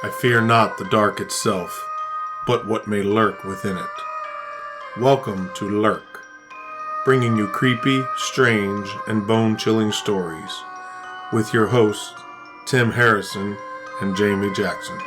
I fear not the dark itself, but what may lurk within it. Welcome to Lurk, bringing you creepy, strange, and bone-chilling stories, with your hosts, Tim Harrison and Jamie Jackson.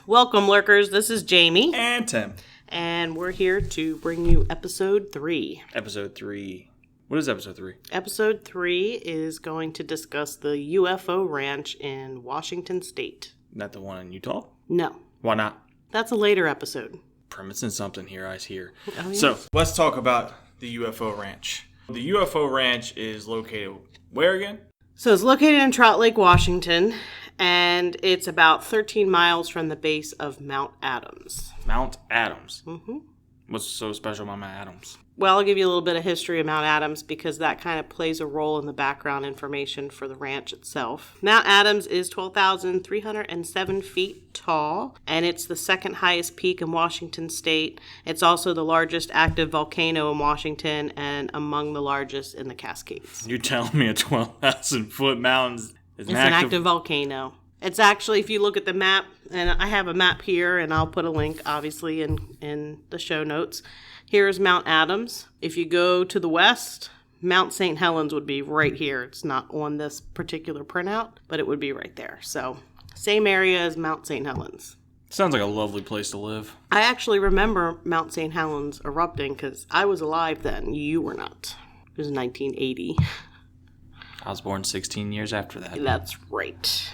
Welcome, Lurkers. This is Jamie. And Tim. And we're here to bring you episode 3. Episode 3. What is episode 3? Episode 3 is going to discuss the UFO Ranch in Washington State. Not the one in Utah? No. Why not? That's a later episode. Premising something here, I hear. Oh, yeah. So, let's talk about the UFO Ranch. The UFO Ranch is located where again? So it's located in Trout Lake, Washington, and it's about 13 miles from the base of Mount Adams. Mount Adams? Mm-hmm. What's so special about Mount Adams? Well, I'll give you a little bit of history of Mount Adams because that kind of plays a role in the background information for the ranch itself. Mount Adams is 12,307 feet tall, and it's the second highest peak in Washington State. It's also the largest active volcano in Washington and among the largest in the Cascades. You're telling me a 12,000-foot mountain is an active volcano. It's actually, if you look at the map, and I have a map here, and I'll put a link, obviously, in the show notes. Here's Mount Adams. If you go to the west, Mount St. Helens would be right here. It's not on this particular printout, but it would be right there. So, same area as Mount St. Helens. Sounds like a lovely place to live. I actually remember Mount St. Helens erupting because I was alive then. You were not. It was 1980. I was born 16 years after that. That's right.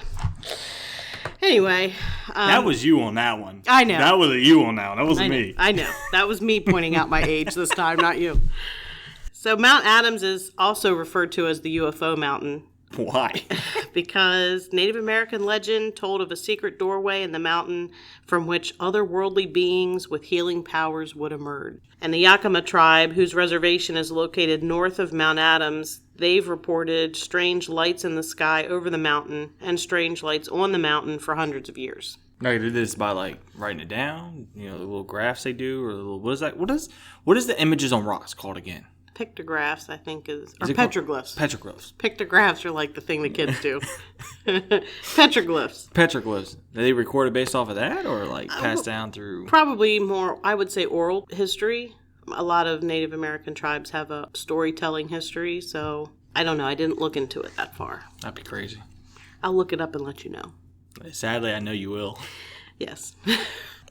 Anyway. That was you on that one. I know. That was a you on that one. That wasn't me. I know. That was me pointing out my age this time, not you. So Mount Adams is also referred to as the UFO Mountain. Why? Because Native American legend told of a secret doorway in the mountain from which otherworldly beings with healing powers would emerge. And the Yakima tribe, whose reservation is located north of Mount Adams, they've reported strange lights in the sky over the mountain and strange lights on the mountain for hundreds of years. No, you did this by like writing it down, the little graphs they do, or the little, what is that? What is the images on rocks called again? Pictographs, I think, or petroglyphs. Petroglyphs. Pictographs are like the thing the kids do. Petroglyphs. Petroglyphs. Did they record it based off of that, or like passed down through? Probably more, I would say, oral history. A lot of Native American tribes have a storytelling history, so I don't know. I didn't look into it that far. That'd be crazy. I'll look it up and let you know. Sadly, I know you will. Yes.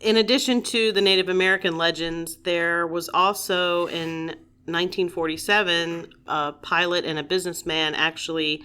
In addition to the Native American legends, there was also in 1947, a pilot and a businessman actually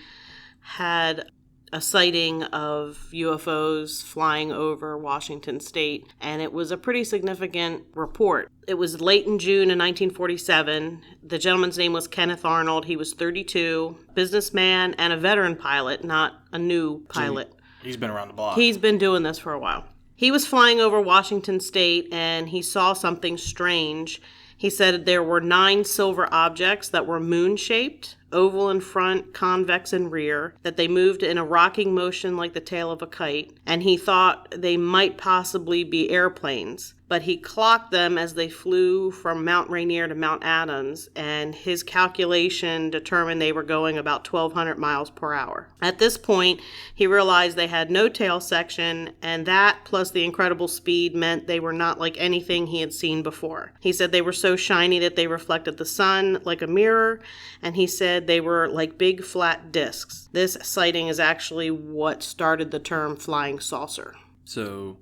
had a sighting of UFOs flying over Washington State, and it was a pretty significant report. It was late in June in 1947. The gentleman's name was Kenneth Arnold. He was 32, businessman and a veteran pilot, not a new pilot. He's been around the block. He's been doing this for a while. He was flying over Washington State, and he saw something strange. He said there were 9 silver objects that were moon-shaped, oval in front, convex in rear, that they moved in a rocking motion like the tail of a kite, and he thought they might possibly be airplanes. But he clocked them as they flew from Mount Rainier to Mount Adams, and his calculation determined they were going about 1,200 miles per hour. At this point, he realized they had no tail section, and that plus the incredible speed meant they were not like anything he had seen before. He said they were so shiny that they reflected the sun like a mirror, and he said they were like big flat discs. This sighting is actually what started the term flying saucer. So,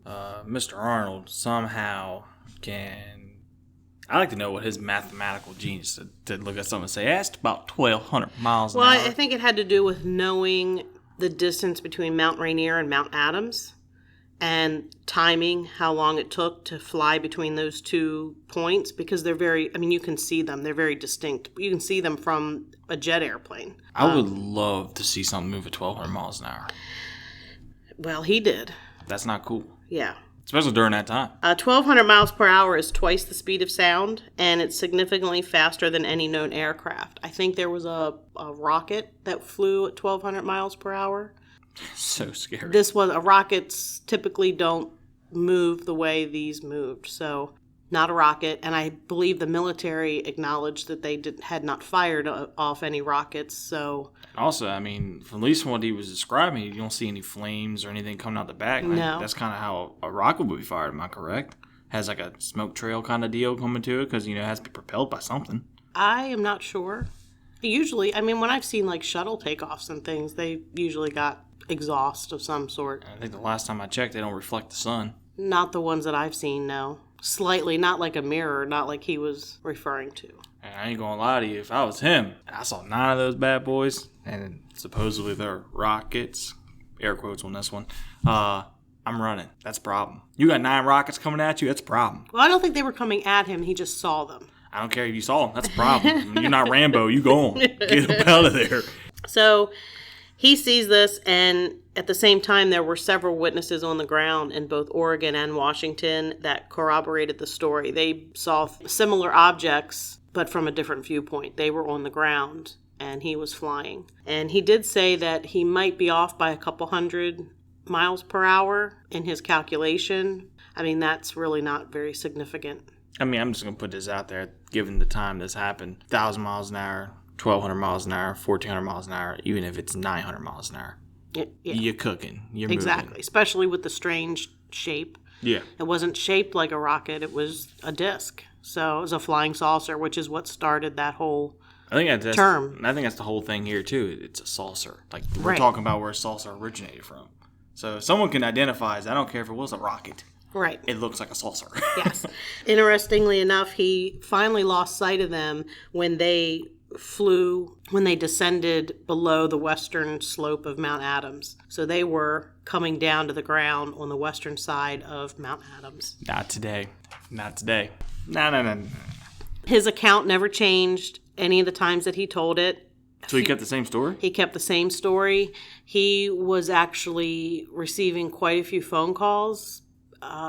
Mr. Arnold somehow can... I like to know what his mathematical genius to look at something and say, that's about 1,200 miles an hour. Well, I think it had to do with knowing the distance between Mount Rainier and Mount Adams and timing how long it took to fly between those 2 points because they're very, you can see them. They're very distinct. You can see them from a jet airplane. I would love to see something move at 1,200 miles an hour. Well, he did. That's not cool. Yeah. Especially during that time. 1,200 miles per hour is twice the speed of sound, and it's significantly faster than any known aircraft. I think there was a rocket that flew at 1,200 miles per hour. So scary. Rockets typically don't move the way these moved. So not a rocket, and I believe the military acknowledged that they had not fired off any rockets. So also, I mean, from at least what he was describing, you don't see any flames or anything coming out the back. No. That's kind of how a rocket would be fired. Am I correct? Has like a smoke trail kind of deal coming to it because it has to be propelled by something. I am not sure. Usually, I mean, when I've seen like shuttle takeoffs and things, they usually got exhaust of some sort. I think the last time I checked, they don't reflect the sun. Not the ones that I've seen, no. Slightly, not like a mirror, not like he was referring to. And I ain't gonna lie to you, if I was him, I saw 9 of those bad boys, and supposedly they're rockets, air quotes on this one, I'm running. That's a problem. You got 9 rockets coming at you, that's a problem. Well, I don't think they were coming at him, he just saw them. I don't care if you saw them, that's a problem. You're not Rambo, you go on. Get them out of there. So he sees this, and at the same time, there were several witnesses on the ground in both Oregon and Washington that corroborated the story. They saw similar objects, but from a different viewpoint. They were on the ground, and he was flying. And he did say that he might be off by a couple hundred miles per hour in his calculation. I mean, that's really not very significant. I mean, I'm just going to put this out there. Given the time this happened, 1,000 miles an hour, 1,200 miles an hour, 1,400 miles an hour, even if it's 900 miles an hour. Yeah. You're cooking. You're exactly, moving. Especially with the strange shape. Yeah. It wasn't shaped like a rocket. It was a disc. So it was a flying saucer, which is what started that whole term. I think that's the whole thing here, too. It's a saucer. Like, we're Right. talking about where a saucer originated from. So if someone can identify as, I don't care if it was a rocket. Right. It looks like a saucer. Yes. Interestingly enough, he finally lost sight of them when they descended below the western slope of Mount Adams. So they were coming down to the ground on the western side of Mount Adams. Not today. Not today. No. His account never changed any of the times that he told it. So he kept the same story? He kept the same story. He was actually receiving quite a few phone calls.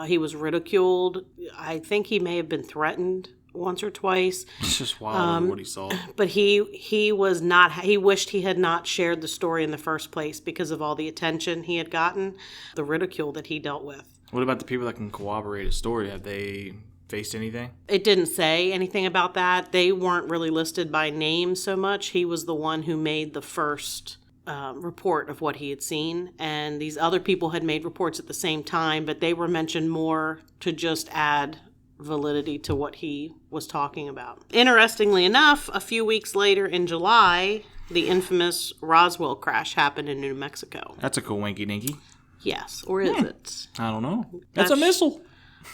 He was ridiculed. I think he may have been threatened once or twice. It's just wild what he saw. But he was not. He wished he had not shared the story in the first place because of all the attention he had gotten, the ridicule that he dealt with. What about the people that can corroborate a story? Have they faced anything? It didn't say anything about that. They weren't really listed by name so much. He was the one who made the first report of what he had seen, and these other people had made reports at the same time, but they were mentioned more to just add validity to what he was talking about. Interestingly enough, a few weeks later in July, the infamous Roswell crash happened in New Mexico. That's a cool winky dinky. Yes, or is it? I don't know. That's a missile.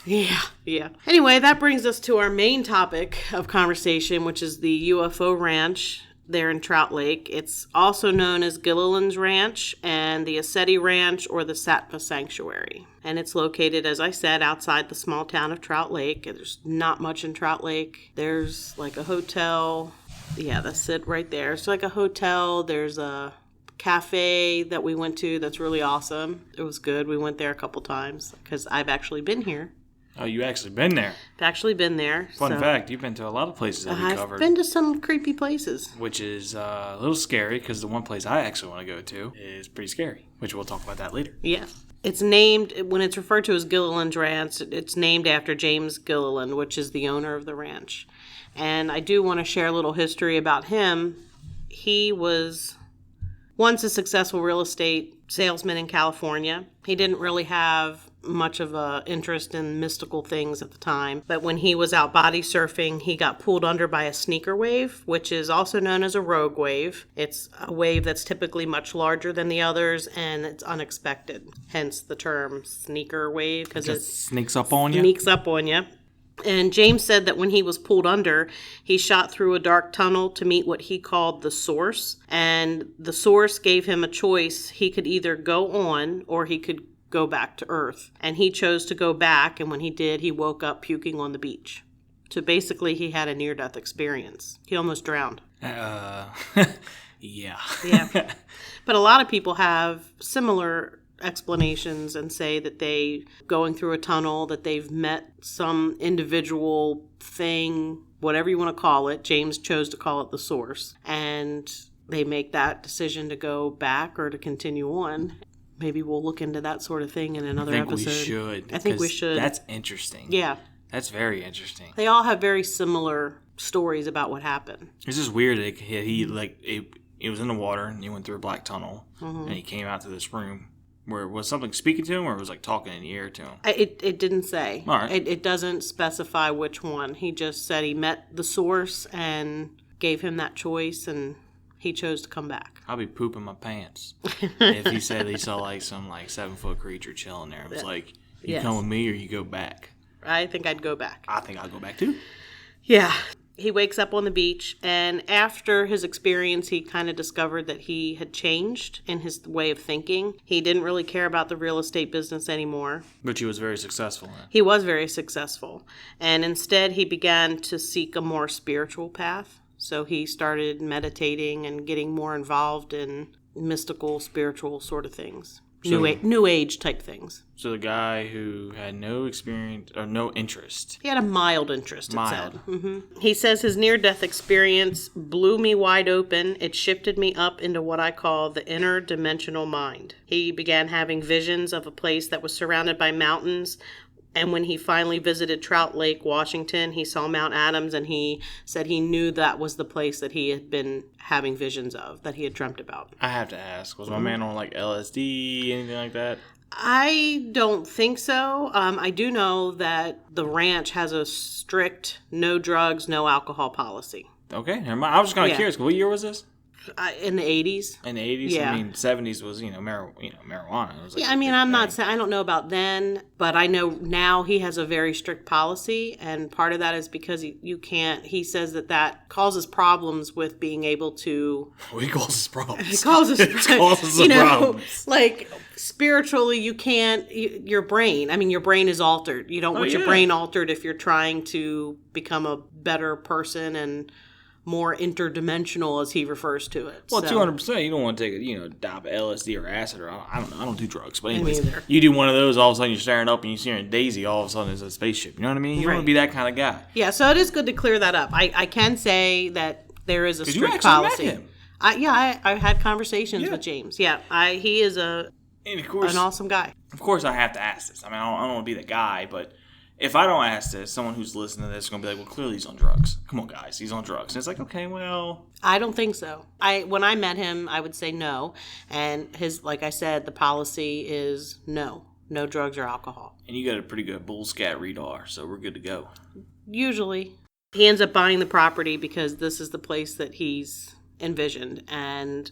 Yeah. Anyway, that brings us to our main topic of conversation, which is the UFO Ranch there in Trout Lake. It's also known as Gilliland's Ranch and the ECETI Ranch or the Satpa Sanctuary. And it's located, as I said, outside the small town of Trout Lake. There's not much in Trout Lake. There's like a hotel. Yeah, that's it right there. It's like a hotel. There's a cafe that we went to that's really awesome. It was good. We went there a couple times because I've actually been here. Oh, you actually been there? I've actually been there. Fun fact, you've been to a lot of places that we covered. I've been to some creepy places. Which is a little scary because the one place I actually want to go to is pretty scary, which we'll talk about that later. Yes. It's named, when it's referred to as Gilliland's Ranch, it's named after James Gilliland, which is the owner of the ranch. And I do want to share a little history about him. He was once a successful real estate salesman in California. He didn't really have much of a interest in mystical things at the time, but when he was out body surfing, he got pulled under by a sneaker wave, which is also known as a rogue wave. It's a wave that's typically much larger than the others, and it's unexpected, hence the term sneaker wave, because it sneaks up on you. Sneaks up on you. And James said that when he was pulled under, he shot through a dark tunnel to meet what he called the source, and the source gave him a choice. He could either go on or he could go back to Earth. And he chose to go back, and when he did, he woke up puking on the beach. So basically, he had a near-death experience. He almost drowned. Yeah. Yeah. But a lot of people have similar explanations and say that they, going through a tunnel, that they've met some individual thing, whatever you want to call it. James chose to call it the source. And they make that decision to go back or to continue on. maybe we'll look into that sort of thing in another episode. We should. I think we 'cause should. That's interesting. Yeah. That's very interesting. They all have very similar stories about what happened. It's just weird that he was in the water and he went through a black tunnel and he came out to this room where was something speaking to him or it was like talking in the ear to him? It didn't say. All right. It doesn't specify which one. He just said he met the source and gave him that choice and he chose to come back. I'll be pooping my pants if he said he saw like some like 7-foot creature chilling there. It was like, you come with me or you go back. I think I'd go back. I think I'll go back too. Yeah. He wakes up on the beach, and after his experience, he kind of discovered that he had changed in his way of thinking. He didn't really care about the real estate business anymore. But he was very successful in it. He was very successful. And instead, he began to seek a more spiritual path. So he started meditating and getting more involved in mystical, spiritual sort of things. New age type things. So the guy who had no experience or no interest. He had a mild interest, it said. Mm-hmm. He says his near-death experience blew me wide open. It shifted me up into what I call the interdimensional mind. He began having visions of a place that was surrounded by mountains. And when he finally visited Trout Lake, Washington, he saw Mount Adams, and he said he knew that was the place that he had been having visions of, that he had dreamt about. I have to ask, was my man on like LSD, anything like that? I don't think so. I do know that the ranch has a strict no drugs, no alcohol policy. Okay, never mind. I was just kind of curious. What year was this? In the 80s. In the 80s? Yeah. I mean, 70s was, marijuana. It was like I'm not saying, I don't know about then, but I know now he has a very strict policy, and part of that is because you can't, he says that causes problems with being able to... Well, he causes problems. It causes problems. Like, spiritually, you can't, your brain is altered. You don't want your brain altered if you're trying to become a better person and... more interdimensional, as he refers to it. Well, 200%. You don't want to take a dab of LSD or acid or I don't know. I don't do drugs, but anyways, neither. You do one of those. All of a sudden, you're staring up and you see a daisy. All of a sudden, it's a spaceship. You know what I mean? You don't want to be that kind of guy. Yeah. So it is good to clear that up. I can say that there is a strict you policy. Met him. I had conversations with James. Yeah. He is an awesome guy. Of course, I have to ask this. I mean, I don't want to be the guy, but. If I don't ask this, someone who's listening to this is going to be like, well, clearly he's on drugs. Come on, guys. He's on drugs. And it's like, okay, well. I don't think so. When I met him, I would say no. And like I said, the policy is no. No drugs or alcohol. And you got a pretty good bull scat radar, so we're good to go. Usually. He ends up buying the property because this is the place that he's envisioned. And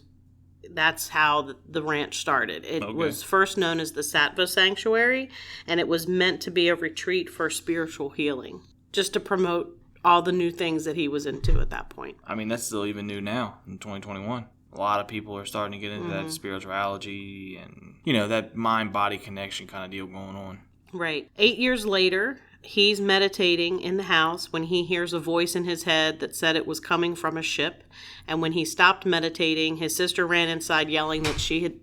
that's how the ranch started. It was first known as the Sattva Sanctuary, and it was meant to be a retreat for spiritual healing, just to promote all the new things that he was into at that point. I mean, that's still even new now in 2021. A lot of people are starting to get into that spirituality and, that mind-body connection kind of deal going on. Right. 8 years later, he's meditating in the house when he hears a voice in his head that said it was coming from a ship. And when he stopped meditating, his sister ran inside yelling that she had...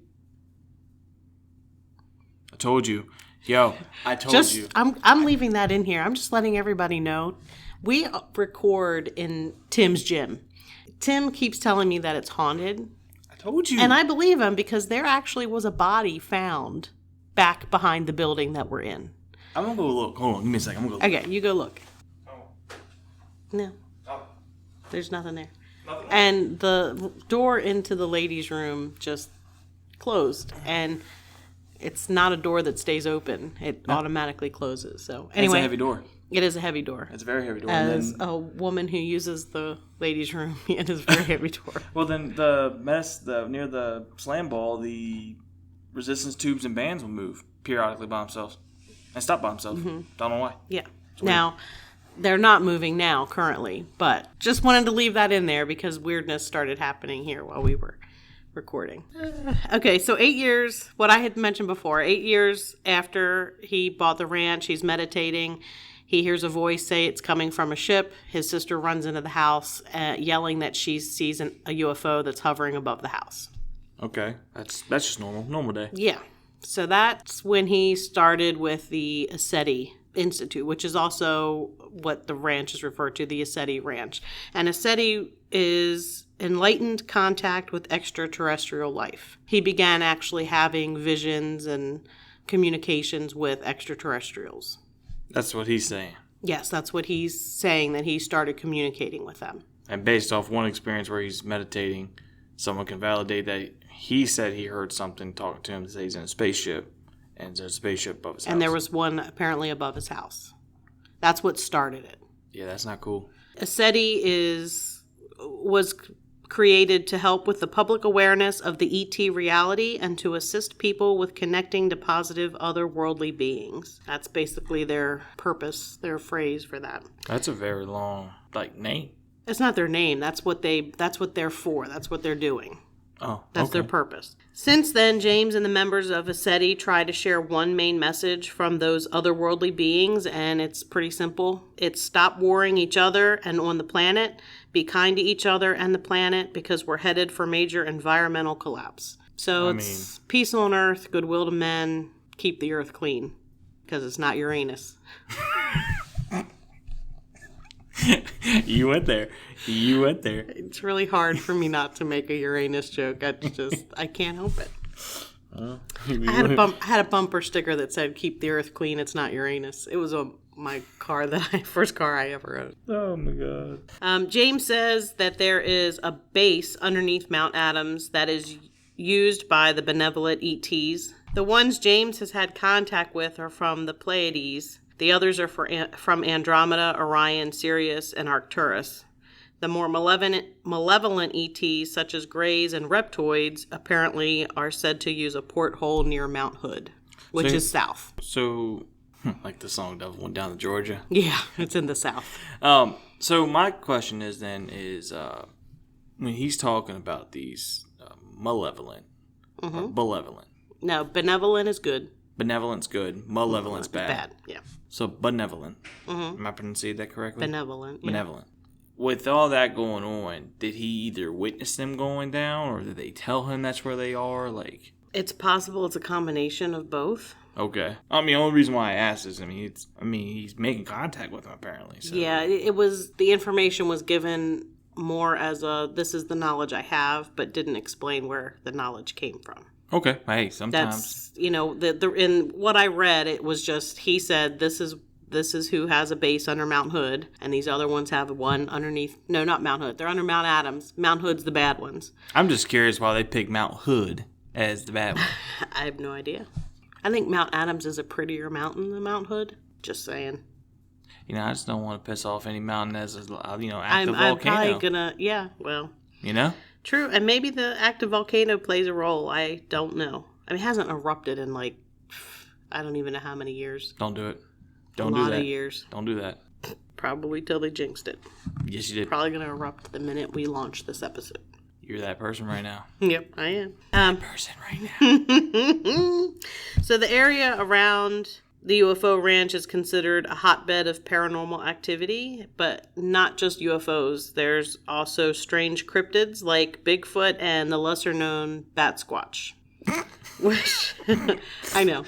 I told you. Yo, I told you. I'm leaving that in here. I'm just letting everybody know. We record in Tim's gym. Tim keeps telling me that it's haunted. I told you. And I believe him because there actually was a body found back behind the building that we're in. I'm going to go look. Hold on. Give me a second. I'm going to go look. Okay, you go look. Oh. No. Oh. There's nothing there. Nothing. And the door into the ladies' room just closed. And it's not a door that stays open. It automatically closes. So anyway, It's a heavy door. It is a heavy door. It's a very heavy door. As a woman who uses the ladies' room, it is a very heavy door. Well, then near the slam ball, the resistance tubes and bands will move periodically by themselves and stop by themselves. Mm-hmm. Don't know why. Yeah. Now, they're not moving now currently, but just wanted to leave that in there because weirdness started happening here while we were recording. Okay, so 8 years, what I had mentioned before, 8 years after he bought the ranch, he's meditating. He hears a voice say it's coming from a ship. His sister runs into the house yelling that she sees a UFO that's hovering above the house. Okay, that's just normal day. Yeah. So that's when he started with the ECETI Institute, which is also what the ranch is referred to, the ECETI Ranch. And ECETI is enlightened contact with extraterrestrial life. He began actually having visions and communications with extraterrestrials. That's what he's saying. Yes, that's what he's saying, that he started communicating with them. And based off one experience where he's meditating, someone can validate that he said he heard something talking to him to say he's in a spaceship, and there's a spaceship above his house. And there was one apparently above his house. That's what started it. Yeah, that's not cool. ECETI was created to help with the public awareness of the ET reality and to assist people with connecting to positive otherworldly beings. That's basically their purpose, their phrase for that. That's a very long, name. It's not their name. That's what they're for. That's what they're doing. Oh, That's their purpose. Since then, James and the members of ECETI try to share one main message from those otherworldly beings, and it's pretty simple. It's stop warring each other and on the planet, be kind to each other and the planet, because we're headed for major environmental collapse. So it's peace on earth, goodwill to men, keep the earth clean, because it's not Uranus. You went there. It's really hard for me not to make a Uranus joke. I can't help it. I had a bumper sticker that said "Keep the Earth clean. It's not Uranus." It was my car first car I ever owned. Oh my God. James says that there is a base underneath Mount Adams that is used by the benevolent ETs. The ones James has had contact with are from the Pleiades. The others are from Andromeda, Orion, Sirius, and Arcturus. The more malevolent ETs, such as Greys and Reptoids, apparently are said to use a porthole near Mount Hood, which is south. So, like the song Devil Went Down to Georgia? Yeah, it's in the south. So my question is when he's talking about these malevolent or benevolent. No, benevolent is good. Benevolent's good. Malevolent's bad. Bad, yeah. So benevolent. Am I pronouncing that correctly? Benevolent. Yeah. Benevolent. With all that going on, did he either witness them going down, or did they tell him that's where they are? It's possible it's a combination of both. Okay. The only reason why I asked is, he's making contact with them apparently. So. Yeah, it was, the information was given more as this is the knowledge I have, but didn't explain where the knowledge came from. Okay. Hey, sometimes. That's, in what I read, it was just, he said, this is who has a base under Mount Hood, and these other ones have one underneath. No, not Mount Hood. They're under Mount Adams. Mount Hood's the bad ones. I'm just curious why they picked Mount Hood as the bad one. I have no idea. I think Mount Adams is a prettier mountain than Mount Hood. Just saying. I just don't want to piss off any mountain that's active volcano. I'm probably gonna, yeah, well. True, and maybe the active volcano plays a role. I don't know. It hasn't erupted in I don't even know how many years. Don't do it. Don't do that. A lot of years. Don't do that. Probably till they jinxed it. Yes, you did. Probably going to erupt the minute we launch this episode. You're that person right now. Yep, I am. That person right now. So the area around the UFO Ranch is considered a hotbed of paranormal activity, but not just UFOs. There's also strange cryptids like Bigfoot and the lesser-known Bat Squatch. Which, I know.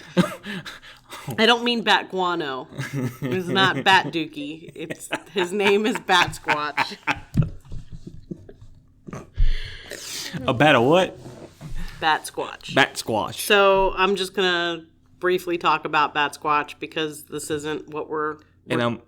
I don't mean Bat Guano. It's not Bat Dookie. His name is Bat Squatch. A bat of what? Bat Squatch. Bat Squatch. So I'm just going to briefly talk about Bat Squatch because this isn't what we're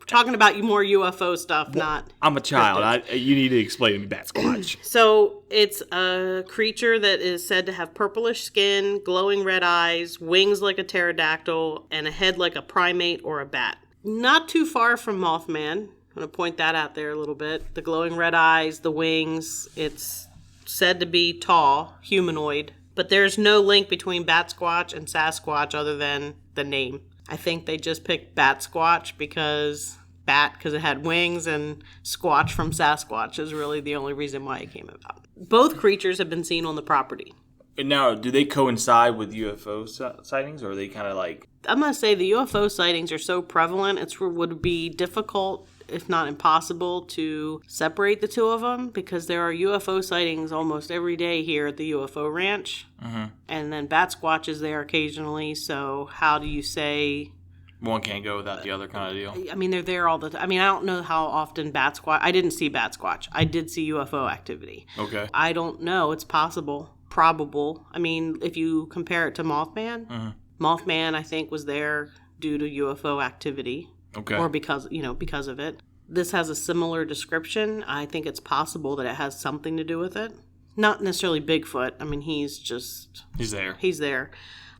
talking about more UFO stuff, not... I'm a child. You need to explain to me Bat Squatch. So it's a creature that is said to have purplish skin, glowing red eyes, wings like a pterodactyl, and a head like a primate or a bat. Not too far from Mothman. I'm going to point that out there a little bit. The glowing red eyes, the wings. It's said to be tall, humanoid. But there's no link between Bat Squatch and Sasquatch other than the name. I think they just picked Bat Squatch because it had wings, and Squatch from Sasquatch is really the only reason why it came about. Both creatures have been seen on the property. And now, do they coincide with UFO sightings, or are they kind of I'm going to say the UFO sightings are so prevalent, it would be difficult, if not impossible, to separate the two of them, because there are UFO sightings almost every day here at the UFO Ranch. Mm-hmm. And then Bat Squatch is there occasionally, so how do you say One can't go without the other kind of deal. I mean, they're there all the time. I mean, I don't know how often bat squatch. I didn't see bat squatch. I did see UFO activity. Okay. I don't know. It's possible. Probable. I mean, if you compare it to Mothman, Mothman, I think, was there due to UFO activity. Okay. Or because of it. This has a similar description. I think it's possible that it has something to do with it. Not necessarily Bigfoot. I mean, he's there. He's there.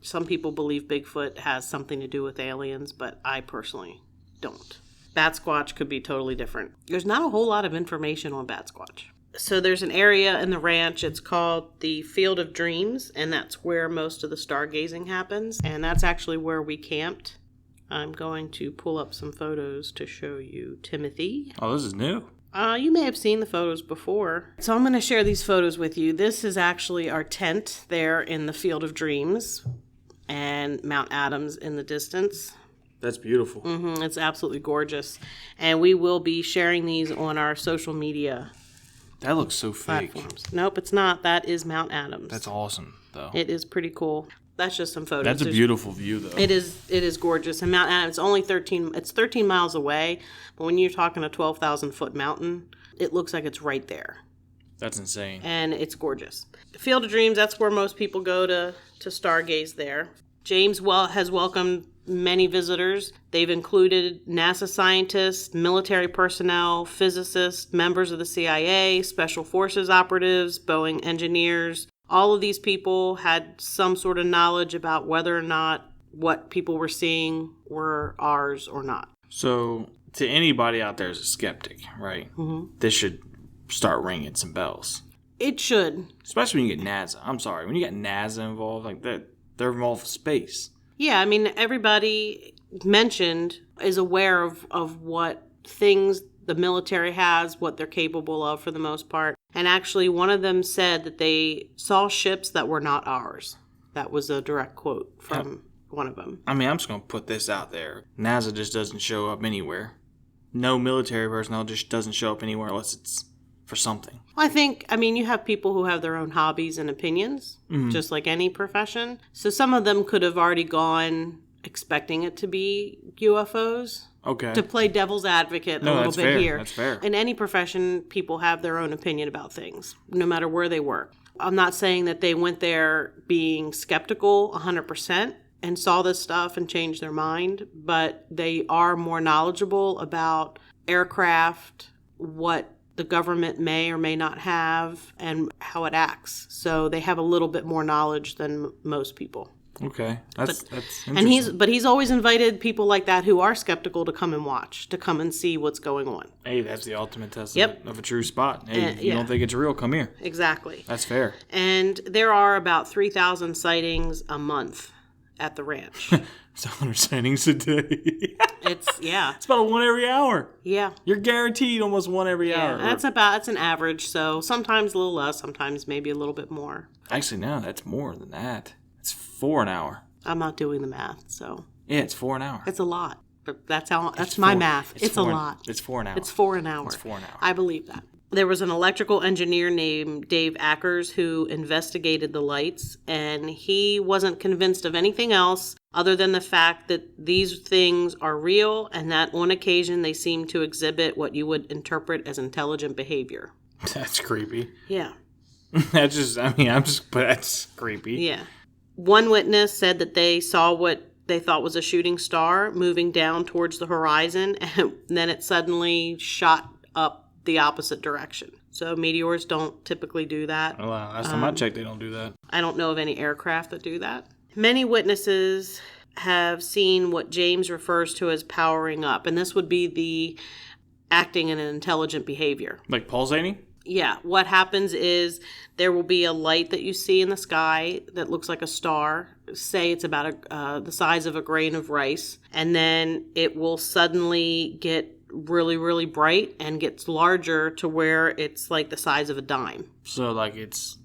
Some people believe Bigfoot has something to do with aliens, but I personally don't. Bat Squatch could be totally different. There's not a whole lot of information on Bat Squatch. So there's an area in the ranch, it's called the Field of Dreams, and that's where most of the stargazing happens, and that's actually where we camped. I'm going to pull up some photos to show you, Timothy. Oh, this is new. You may have seen the photos before. So I'm going to share these photos with you. This is actually our tent there in the Field of Dreams and Mount Adams in the distance. That's beautiful. It's absolutely gorgeous. And we will be sharing these on our social media That looks so fake. platforms. Nope, it's not. That is Mount Adams. That's awesome, though. It is pretty cool. That's just some photos. That's a beautiful view, though. It is gorgeous. And Mount Adams, it's only 13 miles away, but when you're talking a 12,000 foot mountain, it looks like it's right there. That's insane. And it's gorgeous. Field of Dreams, that's where most people go to stargaze there. James has welcomed many visitors. They've included NASA scientists, military personnel, physicists, members of the CIA, Special Forces operatives, Boeing engineers. All of these people had some sort of knowledge about whether or not what people were seeing were ours or not. So, to anybody out there who's a skeptic, right? This should start ringing some bells. It should. Especially when you get NASA. I'm sorry. When you get NASA involved, like that, they're involved with space. Yeah, I mean, everybody mentioned is aware of what things the military has, what they're capable of for the most part. And actually, one of them said that they saw ships that were not ours. That was a direct quote from one of them. I mean, I'm just going to put this out there. NASA just doesn't show up anywhere. No military personnel just doesn't show up anywhere unless it's for something. Well, I mean, you have people who have their own hobbies and opinions, just like any profession. So some of them could have already gone expecting it to be UFOs. Okay. To play devil's advocate a little bit here. That's fair. In any profession, people have their own opinion about things, no matter where they work. I'm not saying that they went there being skeptical 100% and saw this stuff and changed their mind, but they are more knowledgeable about aircraft, what the government may or may not have, and how it acts. So they have a little bit more knowledge than most people. Okay, that's interesting. And he's always invited people like that who are skeptical to come and watch, to come and see what's going on. Hey, that's the ultimate test of a true spot. Hey, if you don't think it's real, come here. Exactly. That's fair. And there are about 3,000 sightings a month at the ranch. It's 100 sightings a day. It's about one every hour. Yeah. You're guaranteed almost one every hour. That's an average. So sometimes a little less, sometimes maybe a little bit more. Actually, no, that's more than that. It's 4 an hour. I'm not doing the math, so. Yeah, it's 4 an hour. It's a lot. But that's my math. It's a lot. It's 4 an hour. It's 4 an hour. It's 4 an hour. I believe that. There was an electrical engineer named Dave Ackers who investigated the lights, and he wasn't convinced of anything else other than the fact that these things are real and that on occasion they seem to exhibit what you would interpret as intelligent behavior. That's creepy. Yeah. That's creepy. Yeah. One witness said that they saw what they thought was a shooting star moving down towards the horizon, and then it suddenly shot up the opposite direction. So meteors don't typically do that. Well, last time I checked, they don't do that. I don't know of any aircraft that do that. Many witnesses have seen what James refers to as powering up, and this would be the acting in an intelligent behavior. Like pulsating? Yeah. What happens is there will be a light that you see in the sky that looks like a star. Say it's about the size of a grain of rice, and then it will suddenly get really, really bright and gets larger to where it's like the size of a dime. So like it's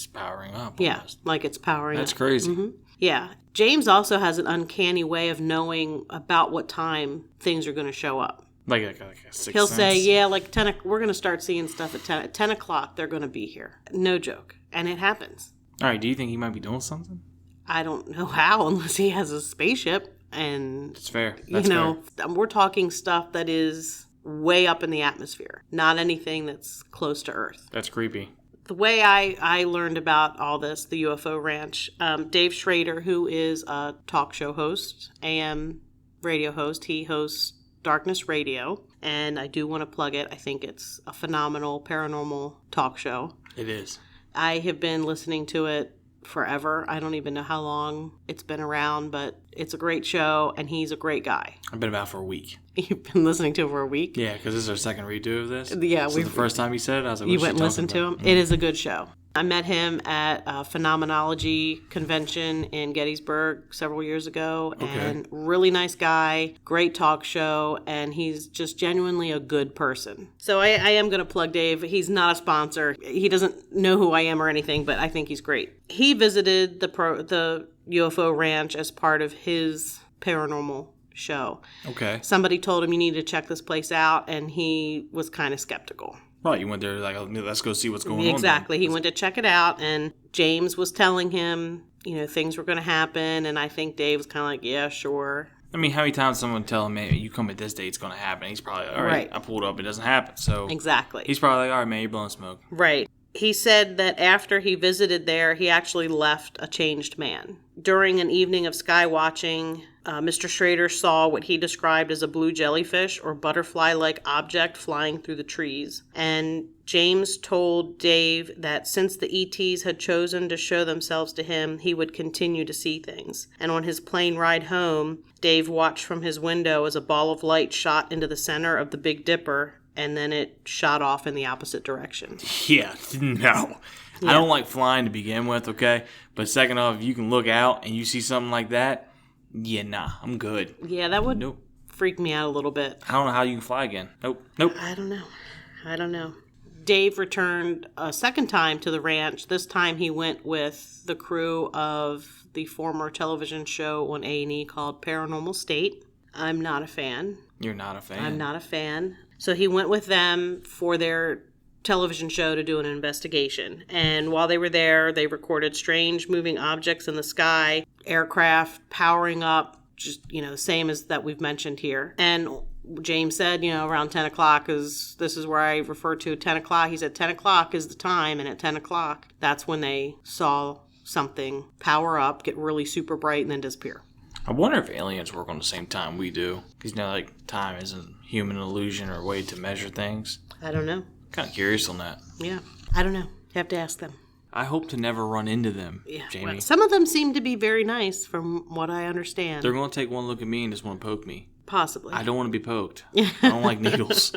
powering up. Yeah, almost. like it's powering That's up. crazy. Mm-hmm. Yeah. James also has an uncanny way of knowing about what time things are going to show up. Like a sixth He'll sense. say, yeah, like 10, we're going to start seeing stuff at 10. At 10 o'clock, they're going to be here. No joke. And it happens. All right, do you think he might be doing something? I don't know how unless he has a spaceship. And It's fair. That's fair. we're talking stuff that is way up in the atmosphere, not anything that's close to Earth. That's creepy. The way I learned about all this, the UFO Ranch, Dave Schrader, who is a talk show host, AM radio host, he hosts Darkness Radio, and I do want to plug it. I think it's a phenomenal paranormal talk show. It is. I have been listening to it forever. I don't even know how long it's been around, but it's a great show, and he's a great guy. I've been about for a week. You've been listening to it for a week? Yeah, because this is our second redo of this. Yeah. So the first time you said it, I was like, you what's went and listened to him? Mm-hmm. It is a good show. I met him at a phenomenology convention in Gettysburg several years ago, and really nice guy, great talk show, and he's just genuinely a good person. So I am going to plug Dave. He's not a sponsor. He doesn't know who I am or anything, but I think he's great. He visited the UFO Ranch as part of his paranormal show. Okay. Somebody told him you need to check this place out, and he was kind of skeptical. Right, you went there like, let's go see what's going on. Exactly. He went to check it out, and James was telling him, things were going to happen, and I think Dave was kind of like, yeah, sure. I mean, how many times someone tell him, hey, you come at this date, it's going to happen. He's probably like, all right, I pulled up, it doesn't happen. So exactly. He's probably like, all right, man, you're blowing smoke. Right. He said that after he visited there, he actually left a changed man. During an evening of sky watching, Mr. Schrader saw what he described as a blue jellyfish or butterfly-like object flying through the trees. And James told Dave that since the ETs had chosen to show themselves to him, he would continue to see things. And on his plane ride home, Dave watched from his window as a ball of light shot into the center of the Big Dipper, and then it shot off in the opposite direction. Yeah, no. Yeah. I don't like flying to begin with, okay? But second off, if you can look out and you see something like that, yeah, nah, I'm good. Yeah, that would freak me out a little bit. I don't know how you can fly again. Nope. I don't know. Dave returned a second time to the ranch. This time he went with the crew of the former television show on A&E called Paranormal State. I'm not a fan. You're not a fan? I'm not a fan. So he went with them for their television show to do an investigation. And while they were there, they recorded strange moving objects in the sky, aircraft powering up, just, the same as that we've mentioned here. And James said, around 10 o'clock this is where I refer to 10 o'clock. He said 10 o'clock is the time. And at 10 o'clock, that's when they saw something power up, get really super bright, and then disappear. I wonder if aliens work on the same time we do. Because, time isn't human illusion or a way to measure things. I don't know. Kind of curious on that. Yeah. I don't know. You have to ask them. I hope to never run into them, Jamie. Well, some of them seem to be very nice from what I understand. They're going to take one look at me and just want to poke me. Possibly. I don't want to be poked. I don't like needles.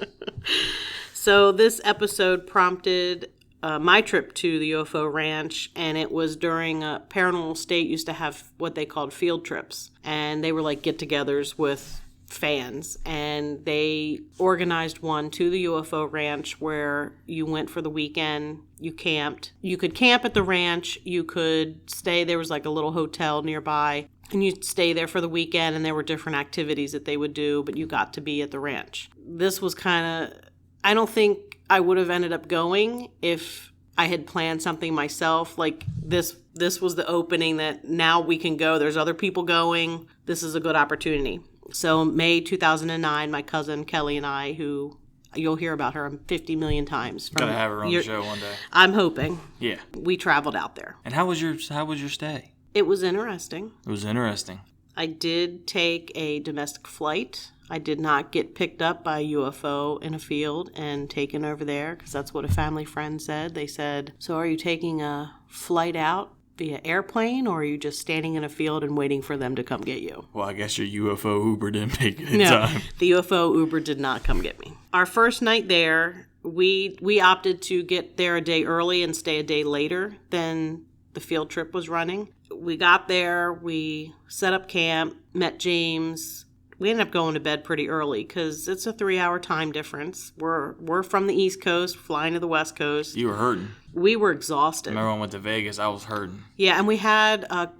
So this episode prompted my trip to the UFO Ranch, and it was during Paranormal State used to have what they called field trips, and they were like get-togethers with fans, and they organized one to the UFO Ranch where you went for the weekend, you camped. You could camp at the ranch, you could stay, there was like a little hotel nearby, and you'd stay there for the weekend, and there were different activities that they would do, but you got to be at the ranch. This was kind of, I don't think I would have ended up going if I had planned something myself. Like this was the opening that now we can go. There's other people going. This is a good opportunity. So May 2009, my cousin Kelly and I, who you'll hear about her 50 million times. Gotta have her on the show one day. I'm hoping. Yeah. We traveled out there. And how was your stay? It was interesting. It was interesting. I did take a domestic flight. I did not get picked up by a UFO in a field and taken over there, because that's what a family friend said. They said, so are you taking a flight out via airplane, or are you just standing in a field and waiting for them to come get you? Well, I guess your UFO Uber didn't make it in no, time. The UFO Uber did not come get me. Our first night there, we opted to get there a day early and stay a day later than the field trip was running. We got there, we set up camp, met James. We ended up going to bed pretty early because it's a 3-hour time difference. We're from the East Coast, flying to the West Coast. You were hurting. We were exhausted. Remember when I went to Vegas, I was hurting. Yeah, and we had, a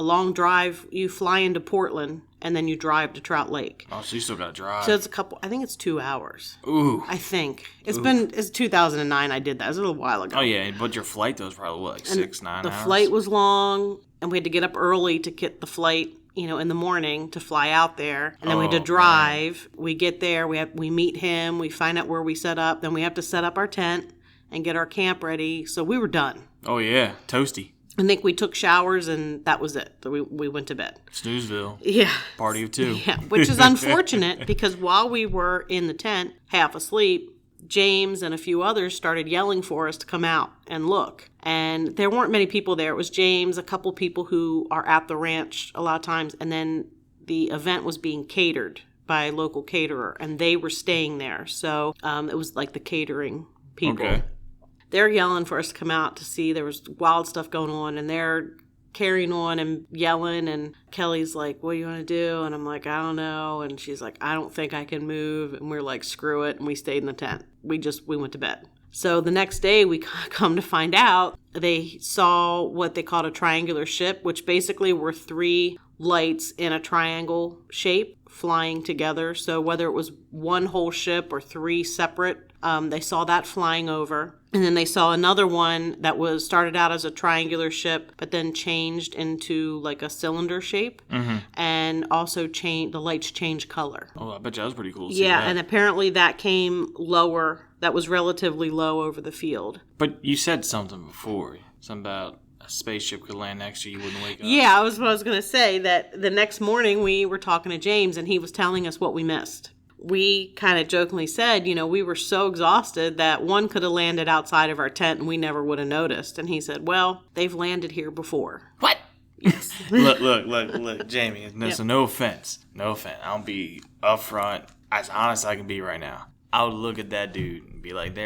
long drive. You fly into Portland, and then you drive to Trout Lake. Oh, so you still got to drive. So it's I think it's 2 hours. Ooh. I think. It's 2009 I did that. It was a little while ago. Oh, yeah, but your flight, though, was probably, 6-9 hours? The flight was long, and we had to get up early to get the flight, in the morning to fly out there. And then we had to drive. Man. We get there, we meet him, we find out where we set up. Then we have to set up our tent and get our camp ready. So we were done. Oh, yeah. Toasty. I think we took showers and that was it. We went to bed. Snoozeville. Yeah. Party of two. Yeah, which is unfortunate because while we were in the tent, half asleep, James and a few others started yelling for us to come out and look. And there weren't many people there. It was James, a couple people who are at the ranch a lot of times, and then the event was being catered by a local caterer, and they were staying there. So it was like the catering people. Okay. They're yelling for us to come out to see. There was wild stuff going on, and they're carrying on and yelling, and Kelly's like, what do you want to do? And I'm like, I don't know. And she's like, I don't think I can move. And we're like, screw it. And we stayed in the tent. We went to bed. So the next day we come to find out they saw what they called a triangular ship, which basically were 3 lights in a triangle shape flying together. So whether it was one whole ship or 3 separate, they saw that flying over. And then they saw another one that started out as a triangular ship, but then changed into like a cylinder shape. Mm-hmm. And also the lights changed color. Oh, I bet you that was pretty cool to see Yeah, that. and apparently that came lower. That was relatively low over the field. But you said something before. Something about a spaceship could land next to you, you wouldn't wake up. Yeah, I was going to say that the next morning we were talking to James and he was telling us what we missed. We kind of jokingly said, we were so exhausted that one could have landed outside of our tent and we never would have noticed. And he said, well, they've landed here before. What? Yes. Look, Jamie. No, yep. So no offense. I'll be upfront, as honest as I can be right now. I would look at that dude and be like,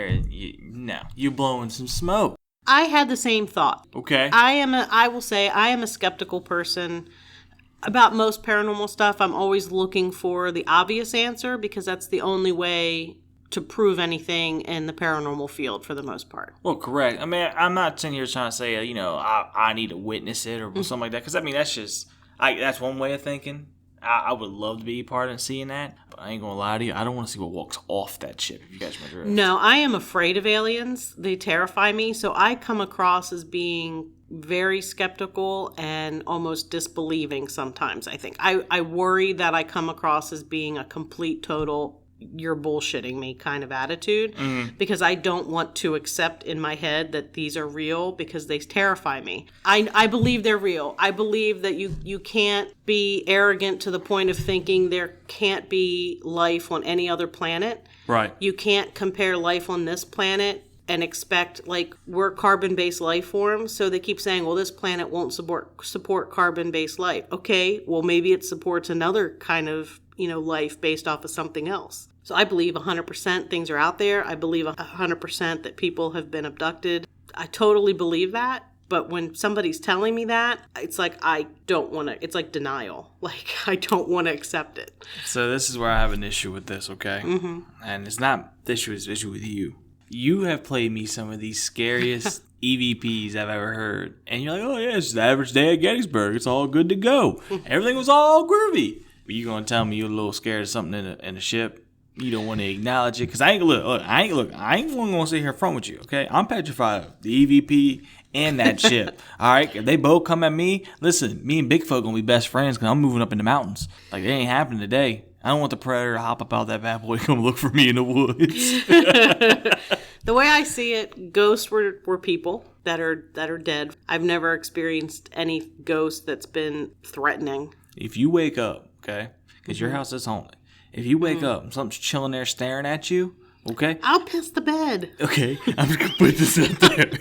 you're blowing some smoke. I had the same thought. Okay. I will say I am a skeptical person. About most paranormal stuff, I'm always looking for the obvious answer because that's the only way to prove anything in the paranormal field for the most part. Well, correct. I mean, I'm not sitting here trying to say, I need to witness it or something like that. Because, that's just, that's one way of thinking. I would love to be a part of seeing that. But I ain't going to lie to you. I don't want to see what walks off that ship, if you guys remember. No, I am afraid of aliens. They terrify me. So I come across as being very skeptical and almost disbelieving sometimes, I think. I worry that I come across as being a complete, total, you're bullshitting me kind of attitude because I don't want to accept in my head that these are real because they terrify me. I believe they're real. I believe that you can't be arrogant to the point of thinking there can't be life on any other planet. Right. You can't compare life on this planet and expect, we're carbon-based life forms, so they keep saying, well, this planet won't support carbon-based life. Okay, well, maybe it supports another kind of, life based off of something else. So I believe 100% things are out there. I believe 100% that people have been abducted. I totally believe that. But when somebody's telling me that, it's like I don't want to, it's like denial. I don't want to accept it. So this is where I have an issue with this, okay? Mm-hmm. And it's not the issue, it's the issue with you. You have played me some of the scariest EVPs I've ever heard. And you're like, oh, yeah, it's just the average day at Gettysburg. It's all good to go. Everything was all groovy. But you're going to tell me you're a little scared of something in a ship. You don't want to acknowledge it. Because I ain't going to sit here in front with you, okay? I'm petrified of the EVP and that ship. All right? If they both come at me, listen, me and Big Folk going to be best friends because I'm moving up in the mountains. It ain't happening today. I don't want the predator to hop up out that bad boy and come look for me in the woods. The way I see it, ghosts were people that are dead. I've never experienced any ghost that's been threatening. If you wake up, okay, because your house is haunted. If you wake up and something's chilling there staring at you, okay? I'll piss the bed. Okay, I'm just going to put this out there.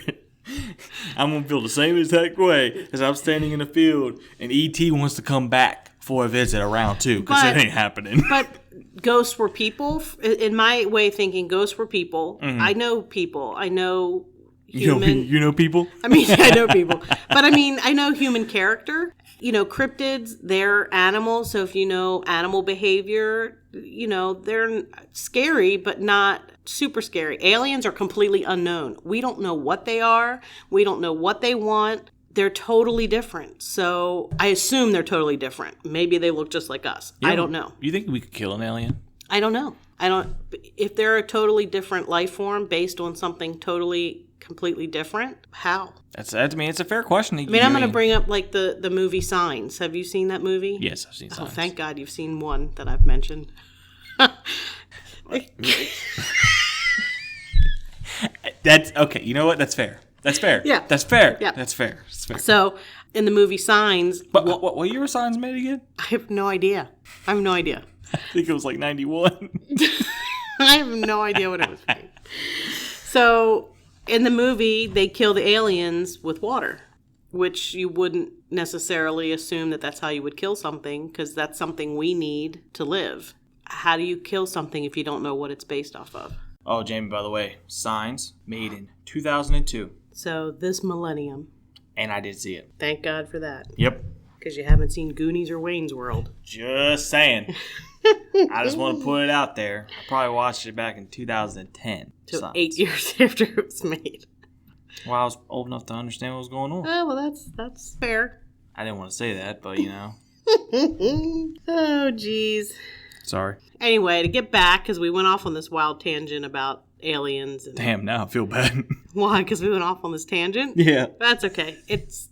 I'm going to feel the same exact way as I'm standing in the field and E.T. wants to come back for a visit around too, because it ain't happening. But ghosts were people. In my way of thinking, ghosts were people. Mm-hmm. I know people. I know human. You know people? I mean, I know people. But I know human character. Cryptids, they're animals. So if you know animal behavior, they're scary, but not super scary. Aliens are completely unknown. We don't know what they are. We don't know what they want. They're totally different. So I assume they're totally different. Maybe they look just like us. I don't know. You think we could kill an alien? I don't know. If they're a totally different life form based on something totally completely different? How? It's a fair question. I'm going to bring up like the movie Signs. Have you seen that movie? Yes, I've seen Signs. Oh, thank God you've seen one that I've mentioned. That's okay. You know what? That's fair. Yeah. That's fair. Yeah. That's fair. So in the movie Signs, But what year were Signs made again? I have no idea. I think it was like 91. I have no idea what it was made. So in the movie, they kill the aliens with water, which you wouldn't necessarily assume that that's how you would kill something, because that's something we need to live. How do you kill something if you don't know what it's based off of? Oh, Jamie, by the way, Signs made in 2002. So this millennium. And I did see it. Thank God for that. Yep. Because you haven't seen Goonies or Wayne's World. Just saying. I just want to put it out there. I probably watched it back in 2010. So 8 years after it was made. Well, I was old enough to understand what was going on. Oh, well, that's fair. I didn't want to say that, but you know. Oh, geez. Sorry. Anyway, to get back, because we went off on this wild tangent about aliens. Damn, now I feel bad. Why? Because we went off on this tangent? Yeah. That's okay. It's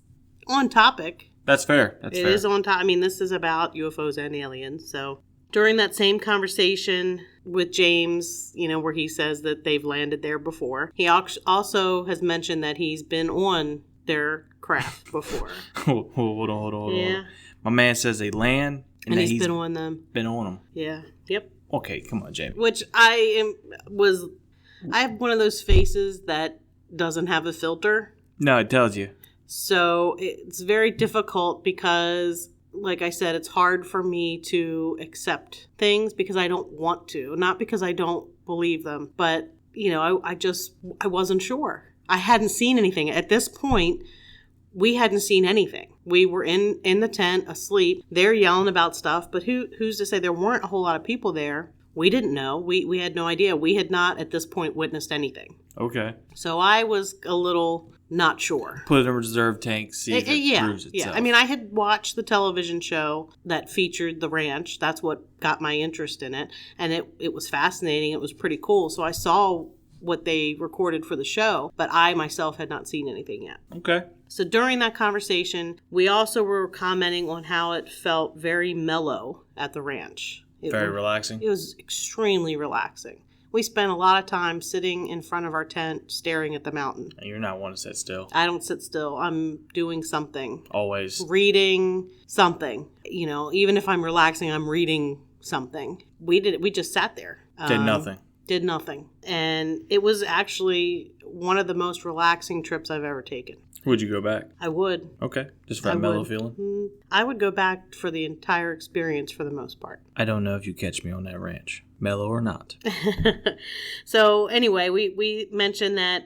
on topic. That's fair. It is on topic. I mean, this is about UFOs and aliens. So during that same conversation with James, where he says that they've landed there before, he also has mentioned that he's been on their craft before. Hold on. Yeah. My man says they land. And he's been on them. Been on them. Yeah. Yep. Okay, come on, Jamie. Which I have one of those faces that doesn't have a filter. No, it tells you. So it's very difficult because, like I said, it's hard for me to accept things because I don't want to. Not because I don't believe them, but, I wasn't sure. I hadn't seen anything. At this point, we hadn't seen anything. We were in the tent asleep. They're yelling about stuff, but who's to say there weren't a whole lot of people there? We didn't know. We had no idea. We had not at this point witnessed anything. Okay. So I was a little not sure. Put it in a reserve tank, see if it proves itself. Yeah. I mean, I had watched the television show that featured the ranch. That's what got my interest in it. And it was fascinating. It was pretty cool. So I saw what they recorded for the show, but I myself had not seen anything yet. Okay. So during that conversation, we also were commenting on how it felt very mellow at the ranch. Very relaxing. It was extremely relaxing. We spent a lot of time sitting in front of our tent staring at the mountain. And you're not one to sit still. I don't sit still. I'm doing something. Always. Reading something. Even if I'm relaxing, I'm reading something. We just sat there. Did nothing. And it was actually one of the most relaxing trips I've ever taken. Would you go back? I would. Okay. Just for that mellow feeling? I would go back for the entire experience for the most part. I don't know if you catch me on that ranch. Mellow or not. So anyway, we mentioned that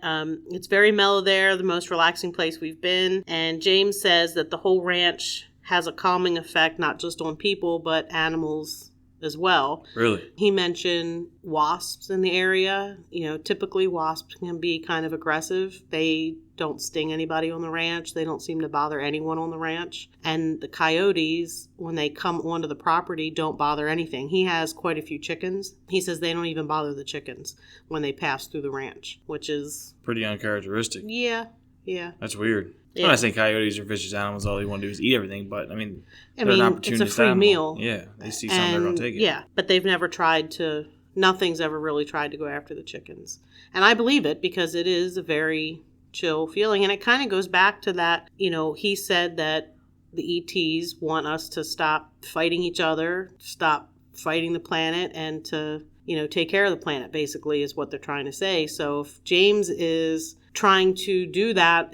it's very mellow there, the most relaxing place we've been. And James says that the whole ranch has a calming effect, not just on people, but animals as well. Really? He mentioned wasps in the area. Typically wasps can be kind of aggressive. They don't sting anybody on the ranch. They don't seem to bother anyone on the ranch. And the coyotes, when they come onto the property, don't bother anything. He has quite a few chickens. He says they don't even bother the chickens when they pass through the ranch, which is pretty uncharacteristic. Yeah. That's weird. Yeah. I'm not saying coyotes are vicious animals. All they want to do is eat everything. But, they're an opportunist it's a free animal. meal. Yeah. They see something, they're going to take it. Yeah, but they've never nothing's ever really tried to go after the chickens. And I believe it because it is a very chill feeling. And it kind of goes back to that, he said that the ETs want us to stop fighting each other, stop fighting the planet, and to, take care of the planet, basically, is what they're trying to say. So if James is trying to do that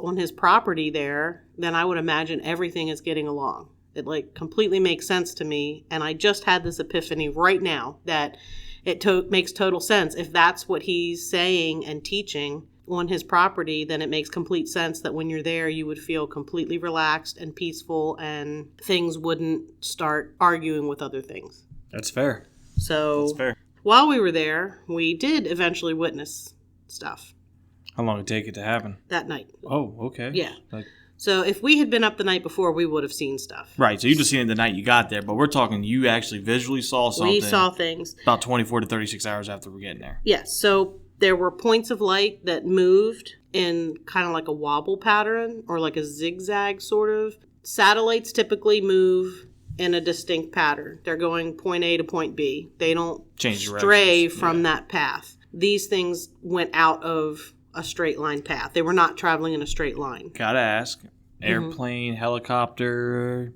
on his property there, then I would imagine everything is getting along. It completely makes sense to me. And I just had this epiphany right now that it makes total sense. If that's what he's saying and teaching on his property, then it makes complete sense that when you're there, you would feel completely relaxed and peaceful and things wouldn't start arguing with other things. That's fair. So That's fair. While we were there, we did eventually witness stuff. How long did it take it to happen? That night. Oh, okay. Yeah. So if we had been up the night before, we would have seen stuff. Right. So you just seen it the night you got there, but we're talking you actually visually saw something. We saw things. About 24 to 36 hours after we're getting there. Yes. So There were points of light that moved in kind of like a wobble pattern or like a zigzag sort of. Satellites typically move in a distinct pattern. They're going point A to point B. They don't stray from that path. These things went out of a straight line path. They were not traveling in a straight line. Gotta ask. Airplane, helicopter?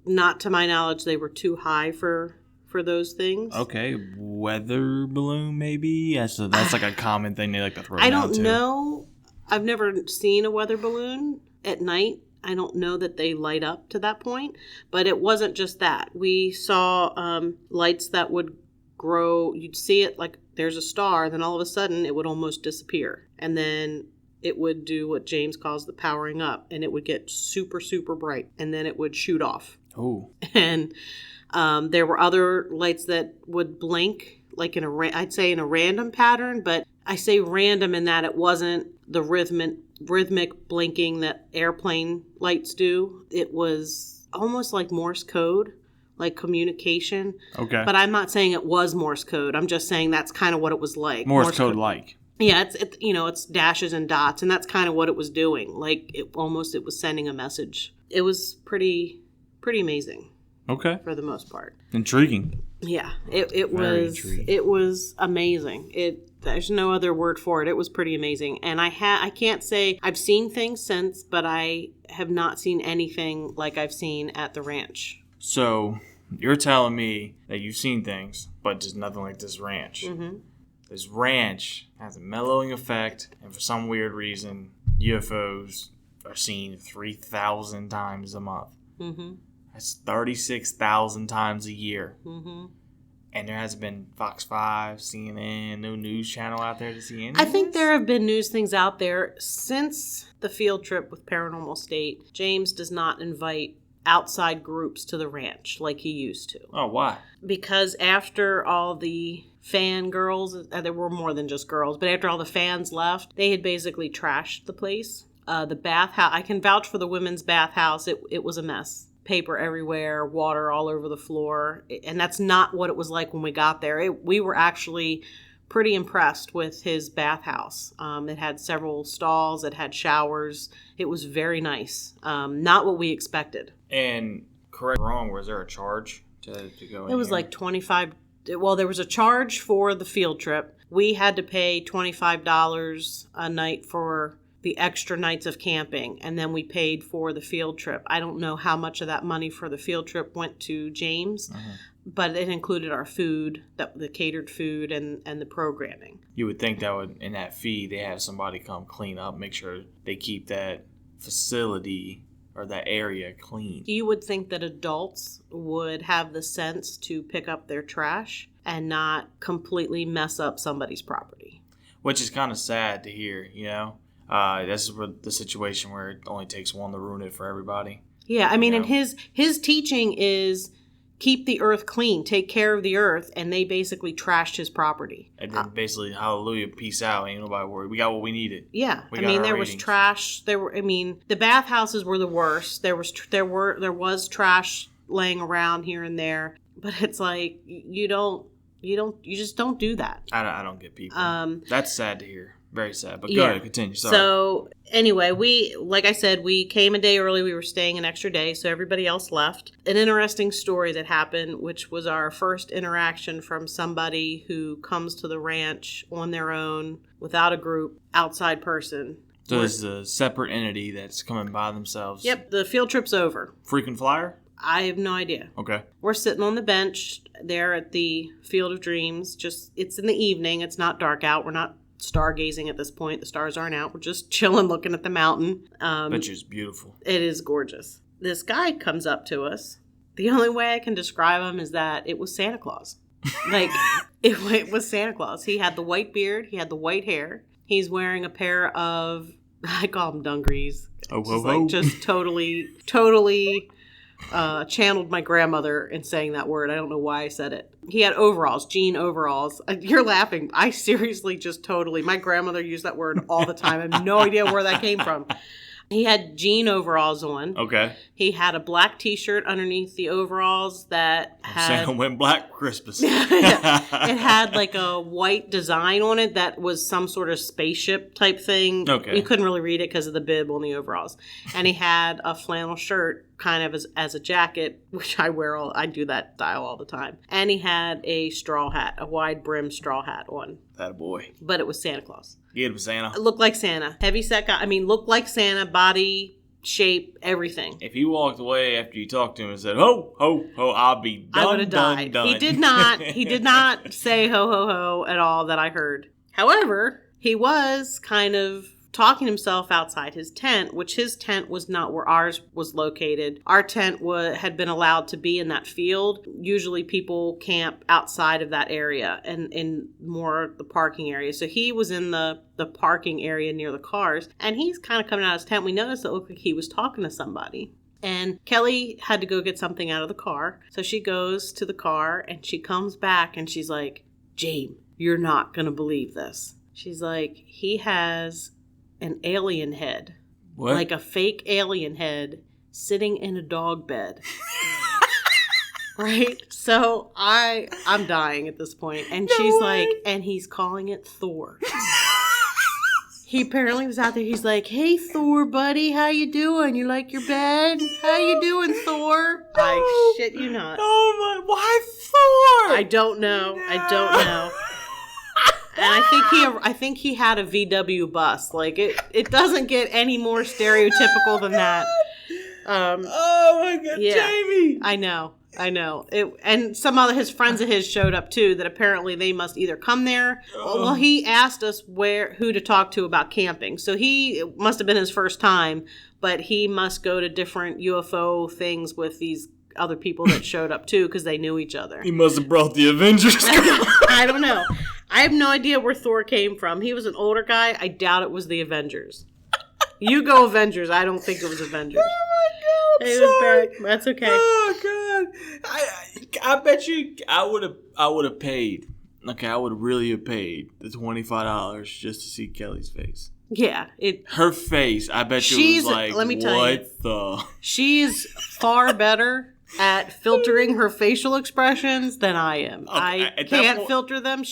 Not to my knowledge, they were too high for those things. Okay, weather balloon maybe? That's like a common thing they like to throw down I don't too. know. I've never seen a weather balloon at night. I don't know that they light up to that point, but it wasn't just that. We saw lights that would grow. You'd see it like there's a star, then all of a sudden it would almost disappear. And then it would do what James calls the powering up, and it would get super, super bright, and then it would shoot off. Oh. And there were other lights that would blink, like I'd say in a random pattern, but I say random in that it wasn't the rhythmic blinking that airplane lights do. It was almost like Morse code, like communication. Okay. But I'm not saying it was Morse code. I'm just saying that's kind of what it was like. Morse code like. Yeah, it's dashes and dots, and that's kind of what it was doing. Like it was sending a message. It was pretty amazing. Okay. For the most part. Intriguing. Yeah, it was amazing. There's no other word for it. It was pretty amazing. And I can't say I've seen things since, but I have not seen anything like I've seen at the ranch. So you're telling me that you've seen things, but just nothing like this ranch. Mm-hmm. This ranch has a mellowing effect, and for some weird reason, UFOs are seen 3,000 times a month. Mm-hmm. That's 36,000 times a year. Mm-hmm. And there hasn't been Fox 5, CNN, no news channel out there to see anything. I think there have been news things out there since the field trip with Paranormal State. James does not invite outside groups to the ranch like he used to. Oh, why? Because after all the fangirls, there were more than just girls, but after all the fans left, they had basically trashed the place. The bathhouse, I can vouch for the women's bathhouse. It was a mess. Paper everywhere, water all over the floor. And that's not what it was like when we got there. We were actually pretty impressed with his bathhouse. It had several stalls. It had showers. It was very nice. Not what we expected. And correct me if I'm wrong, was there a charge to go in? It was like $25. Well, there was a charge for the field trip. We had to pay $25 a night for the extra nights of camping, and then we paid for the field trip. I don't know how much of that money for the field trip went to James, but it included our food, the catered food, and the programming. You would think that would, in that fee, they have somebody come clean up, make sure they keep that facility or that area clean. You would think that adults would have the sense to pick up their trash and not completely mess up somebody's property. Which is kind of sad to hear, you know? This is the situation where it only takes one to ruin it for everybody. Yeah, I mean, and his teaching is keep the earth clean, take care of the earth, and they basically trashed his property. And then basically, hallelujah, peace out, ain't nobody worried. We got what we needed. Yeah, there was trash. The bathhouses were the worst. There was trash laying around here and there, but it's like you just don't do that. I don't get people. That's sad to hear. Very sad, but go ahead, continue. Sorry. So anyway, like I said, we came a day early. We were staying an extra day, so everybody else left. An interesting story that happened, which was our first interaction from somebody who comes to the ranch on their own, without a group, outside person. So this is a separate entity that's coming by themselves. Yep, the field trip's over. Frequent flyer? I have no idea. Okay. We're sitting on the bench there at the Field of Dreams. It's in the evening. It's not dark out. We're not stargazing at this point. The stars aren't out. We're just chilling, looking at the mountain. Which is beautiful. It is gorgeous. This guy comes up to us. The only way I can describe him is that it was Santa Claus. Like, it was Santa Claus. He had the white beard. He had the white hair. He's wearing a pair of, I call them dungarees. Just totally channeled my grandmother in saying that word. I don't know why I said it. He had overalls, jean overalls. You're laughing. I seriously my grandmother used that word all the time. I have no idea where that came from. He had jean overalls on. Okay. He had a black T-shirt underneath the overalls that had... Santa went black for Christmas. It had like a white design on it that was some sort of spaceship type thing. Okay. You couldn't really read it because of the bib on the overalls. And he had a flannel shirt kind of as a jacket, which I do that style all the time. And he had a straw hat, a wide brim straw hat on. That a boy. But it was Santa Claus. Get him, Santa. It looked like Santa. Heavy set guy. I mean, looked like Santa, body, shape, everything. If he walked away after you talked to him and said, ho, ho, ho, I'll be done, I would have died. done. He did not say ho, ho, ho at all that I heard. However, he was kind of talking himself outside his tent, which his tent was not where ours was located. Our tent had been allowed to be in that field. Usually people camp outside of that area and in more the parking area. So he was in the parking area near the cars, and he's kind of coming out of his tent. We noticed it looked like he was talking to somebody. And Kelly had to go get something out of the car. So she goes to the car and she comes back and she's like, James, you're not going to believe this. She's like, he has an alien head. What? Like a fake alien head sitting in a dog bed. Right? So I'm dying at this point. And No she's way. like, and he's calling it Thor. He apparently was out there. He's like, hey, Thor, buddy, how you doing? You like your bed? How you doing, Thor? I shit you not. Oh my, why Thor? I don't know. I don't know. And I think he had a VW bus. Like it doesn't get any more stereotypical than that. Oh my God, yeah. Jamie! I know. And some other his friends of his showed up too. That apparently they must either come there. Well, he asked us who to talk to about camping. So it must have been his first time, but he must go to different UFO things with these other people that showed up too because they knew each other. He must have brought the Avengers. I don't know. I have no idea where Thor came from. He was an older guy. I doubt it was the Avengers. You go Avengers. I don't think it was Avengers. Oh my God, It I'm was sorry. back. That's okay. Oh God, I bet you I would have paid. Okay, I would really have paid the $25 just to see Kelly's face. Yeah, Her face, I bet you was like, let me tell you, what the? she's far better at filtering her facial expressions than I am. I at that can't point- filter them.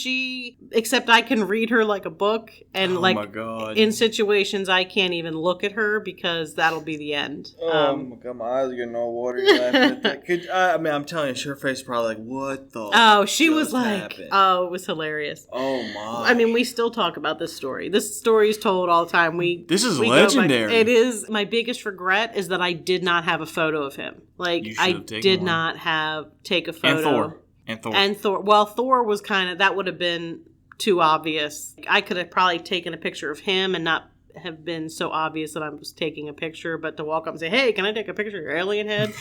Except I can read her like a book, and Oh my God. in situations I can't even look at her because that'll be the end. Oh my God, my eyes are getting all watery laughing at that. I'm telling you, her face probably like, what the? Oh, she was just like, happened? oh, it was hilarious. Oh my! I mean, we still talk about this story. This story is told all the time. This is we go back- legendary. It is. My biggest regret is that I did not have a photo of him. Like, You should I have taken did one. not take a photo. And Thor. And Thor. Well, Thor was that would have been too obvious. I could have probably taken a picture of him and not have been so obvious that I was taking a picture, but to walk up and say, hey, can I take a picture of your alien head?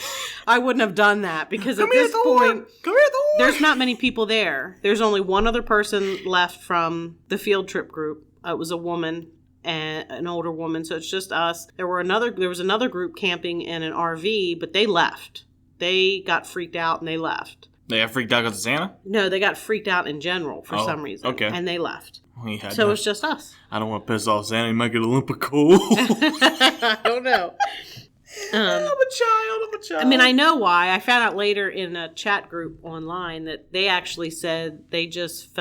I wouldn't have done that because at this point, Come here, Thor. there's not many people there. There's only one other person left from the field trip group. It was a woman, and an older woman, so it's just us. There was another group camping in an RV, but they left. They got freaked out and they left. They got freaked out because of Santa? No, they got freaked out in general for some reason. Okay. And they left. Yeah, So it was just us. I don't want to piss off Santa. He might get a lump of coal. I don't know. I'm a child. I mean, I know why. I found out later in a chat group online that they actually said they just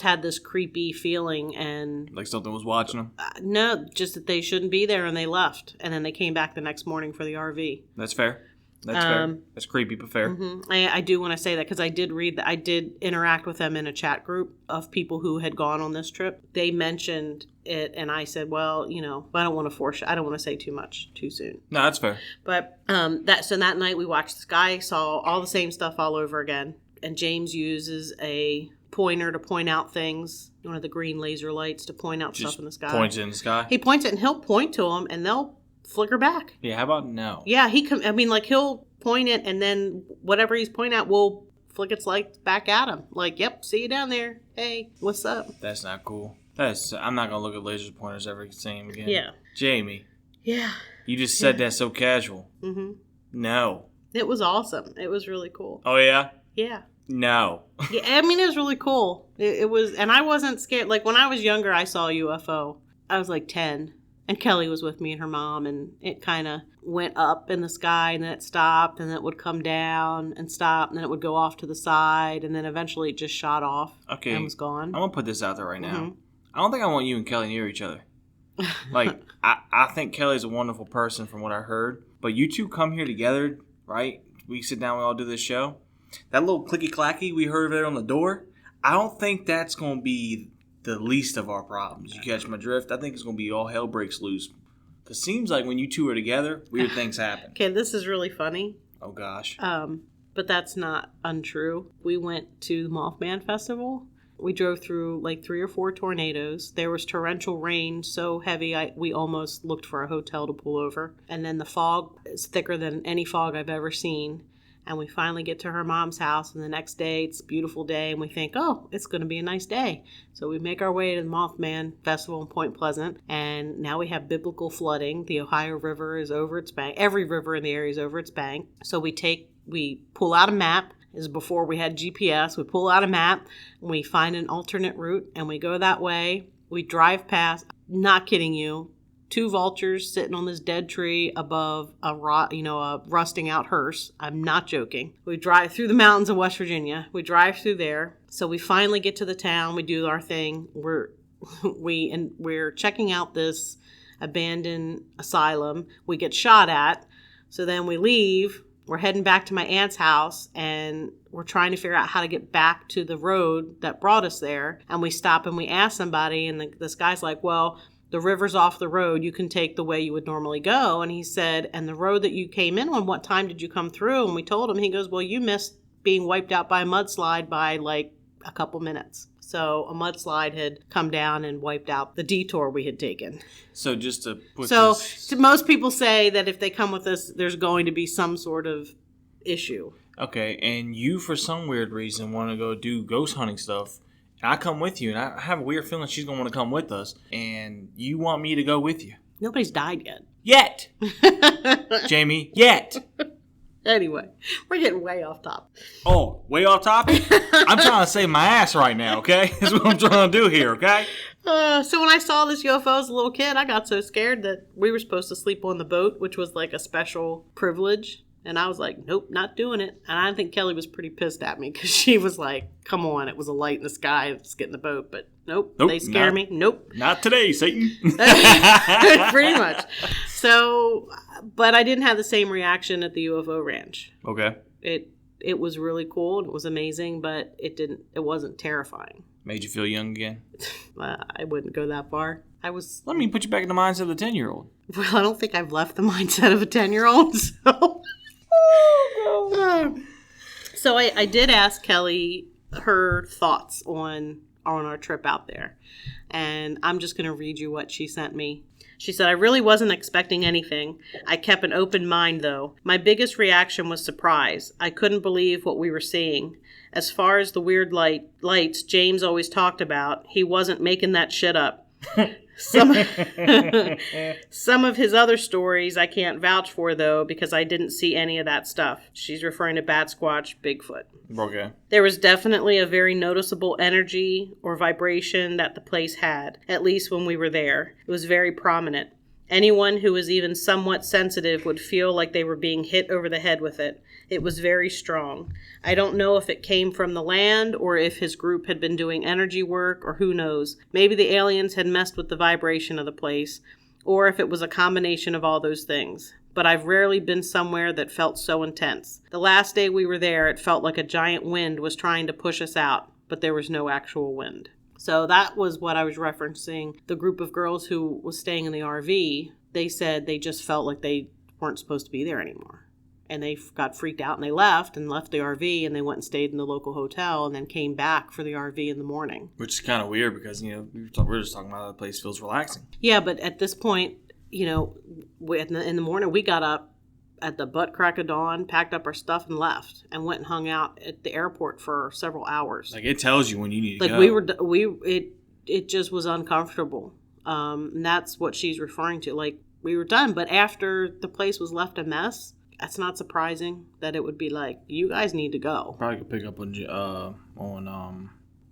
had this creepy feeling and Like something was watching them? no, just that they shouldn't be there and they left. And then they came back the next morning for the RV. That's fair. That's fair. That's creepy, but fair. I do want to say that because I did read that. I did interact with them in a chat group of people who had gone on this trip. They mentioned it, and I said, well, I don't want to I don't want to say too much too soon. No, that's fair. But that night we watched the sky, saw all the same stuff all over again. And James uses a pointer to point out things, one of the green laser lights to point out stuff in the sky. Points in the sky? He points it, and he'll point to them, and they'll flicker back. Yeah, how about no? Yeah, he'll point it, and then whatever he's pointing at will flick its lights back at him. Like, yep, see you down there. Hey, what's up? That's not cool. I'm not going to look at laser pointers ever same again. Yeah. Jamie, Yeah. you just said that so casual. Mm-hmm. No. It was awesome. It was really cool. Oh, yeah? Yeah. No. Yeah, I mean, it was really cool. It was, and I wasn't scared. Like, when I was younger, I saw a UFO. I was like 10. And Kelly was with me and her mom, and it kind of went up in the sky, and then it stopped, and then it would come down and stop, and then it would go off to the side, and then eventually it just shot off and was gone. I'm going to put this out there right now. I don't think I want you and Kelly near each other. Like, I think Kelly's a wonderful person from what I heard, but you two come here together, right? We sit down, we all do this show. That little clicky-clacky we heard there on the door, I don't think that's going to be the least of our problems. You catch my drift? I think it's going to be all hell breaks loose. Because it seems like when you two are together, weird things happen. Okay, this is really funny. Oh, gosh. But that's not untrue. We went to the Mothman Festival. We drove through like 3 or 4 tornadoes. There was torrential rain so heavy we almost looked for a hotel to pull over. And then the fog is thicker than any fog I've ever seen. And we finally get to her mom's house, and the next day, it's a beautiful day, and we think, oh, it's going to be a nice day. So we make our way to the Mothman Festival in Point Pleasant, and now we have biblical flooding. The Ohio River is over its bank. Every river in the area is over its bank. So we pull out a map. This is before we had GPS. We pull out a map, and we find an alternate route, and we go that way. We drive past, not kidding you, 2 vultures sitting on this dead tree above a rusting out hearse. I'm not joking. We drive through the mountains of West Virginia. We drive through there. So we finally get to the town. We do our thing. We're checking out this abandoned asylum. We get shot at. So then we leave. We're heading back to my aunt's house, and we're trying to figure out how to get back to the road that brought us there. And we stop and we ask somebody, and this guy's like, well, the river's off the road. You can take the way you would normally go. And he said, and the road that you came in on, what time did you come through? And we told him, he goes, well, you missed being wiped out by a mudslide by like a couple minutes. So a mudslide had come down and wiped out the detour we had taken. So just to put most people say that if they come with us, there's going to be some sort of issue. Okay, and you, for some weird reason, want to go do ghost hunting stuff. I come with you, and I have a weird feeling she's going to want to come with us, and you want me to go with you. Nobody's died yet. Yet! Jamie, yet! Anyway, we're getting way off topic. Oh, way off topic? I'm trying to save my ass right now, okay? That's what I'm trying to do here, okay? So when I saw this UFO as a little kid, I got so scared that we were supposed to sleep on the boat, which was like a special privilege. And I was like, nope, not doing it. And I think Kelly was pretty pissed at me because she was like, come on, it was a light in the sky. Let's get in the boat. But nope, they scare me. Nope. Not today, Satan. Pretty much. So, but I didn't have the same reaction at the UFO Ranch. Okay. It was really cool and it was amazing, but it wasn't terrifying. Made you feel young again? I wouldn't go that far. Let me put you back in the mindset of the 10-year-old. Well, I don't think I've left the mindset of a 10-year-old, so... So I did ask Kelly her thoughts on our trip out there. And I'm just going to read you what she sent me. She said, I really wasn't expecting anything. I kept an open mind, though. My biggest reaction was surprise. I couldn't believe what we were seeing. As far as the weird lights James always talked about, he wasn't making that shit up. Some of his other stories I can't vouch for, though, because I didn't see any of that stuff. She's referring to Bat Squatch, Bigfoot. Okay. There was definitely a very noticeable energy or vibration that the place had, at least when we were there. It was very prominent. Anyone who was even somewhat sensitive would feel like they were being hit over the head with it. It was very strong. I don't know if it came from the land or if his group had been doing energy work or who knows. Maybe the aliens had messed with the vibration of the place or if it was a combination of all those things. But I've rarely been somewhere that felt so intense. The last day we were there, it felt like a giant wind was trying to push us out, but there was no actual wind. So that was what I was referencing. The group of girls who was staying in the RV, they said they just felt like they weren't supposed to be there anymore. And they got freaked out and they left the RV and they went and stayed in the local hotel and then came back for the RV in the morning. Which is kind of weird because, we're just talking about how the place feels relaxing. Yeah, but at this point, in the morning we got up at the butt crack of dawn, packed up our stuff and left and went and hung out at the airport for several hours. Like it tells you when you need to go. It just was uncomfortable. And that's what she's referring to. Like we were done, but after the place was left a mess, that's not surprising that it would be like, you guys need to go. Probably could pick up on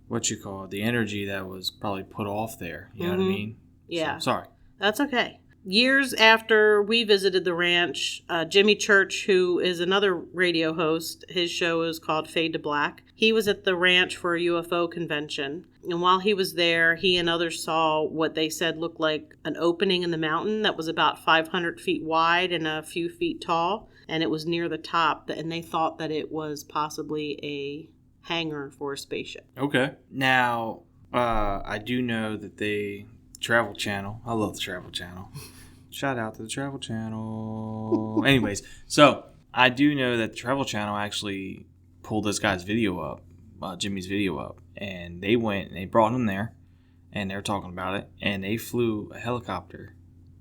what you call it, the energy that was probably put off there. You know what I mean? Yeah. So, sorry. That's okay. Years after we visited the ranch, Jimmy Church, who is another radio host, his show is called Fade to Black. He was at the ranch for a UFO convention. And while he was there, he and others saw what they said looked like an opening in the mountain that was about 500 feet wide and a few feet tall. And it was near the top. And they thought that it was possibly a hangar for a spaceship. Okay. Now, I do know that Travel Channel. I love the Travel Channel. Shout out to the Travel Channel. Anyways, so I do know that the Travel Channel actually pulled this guy's video up, Jimmy's video up, and they went and they brought him there, and they were talking about it, and they flew a helicopter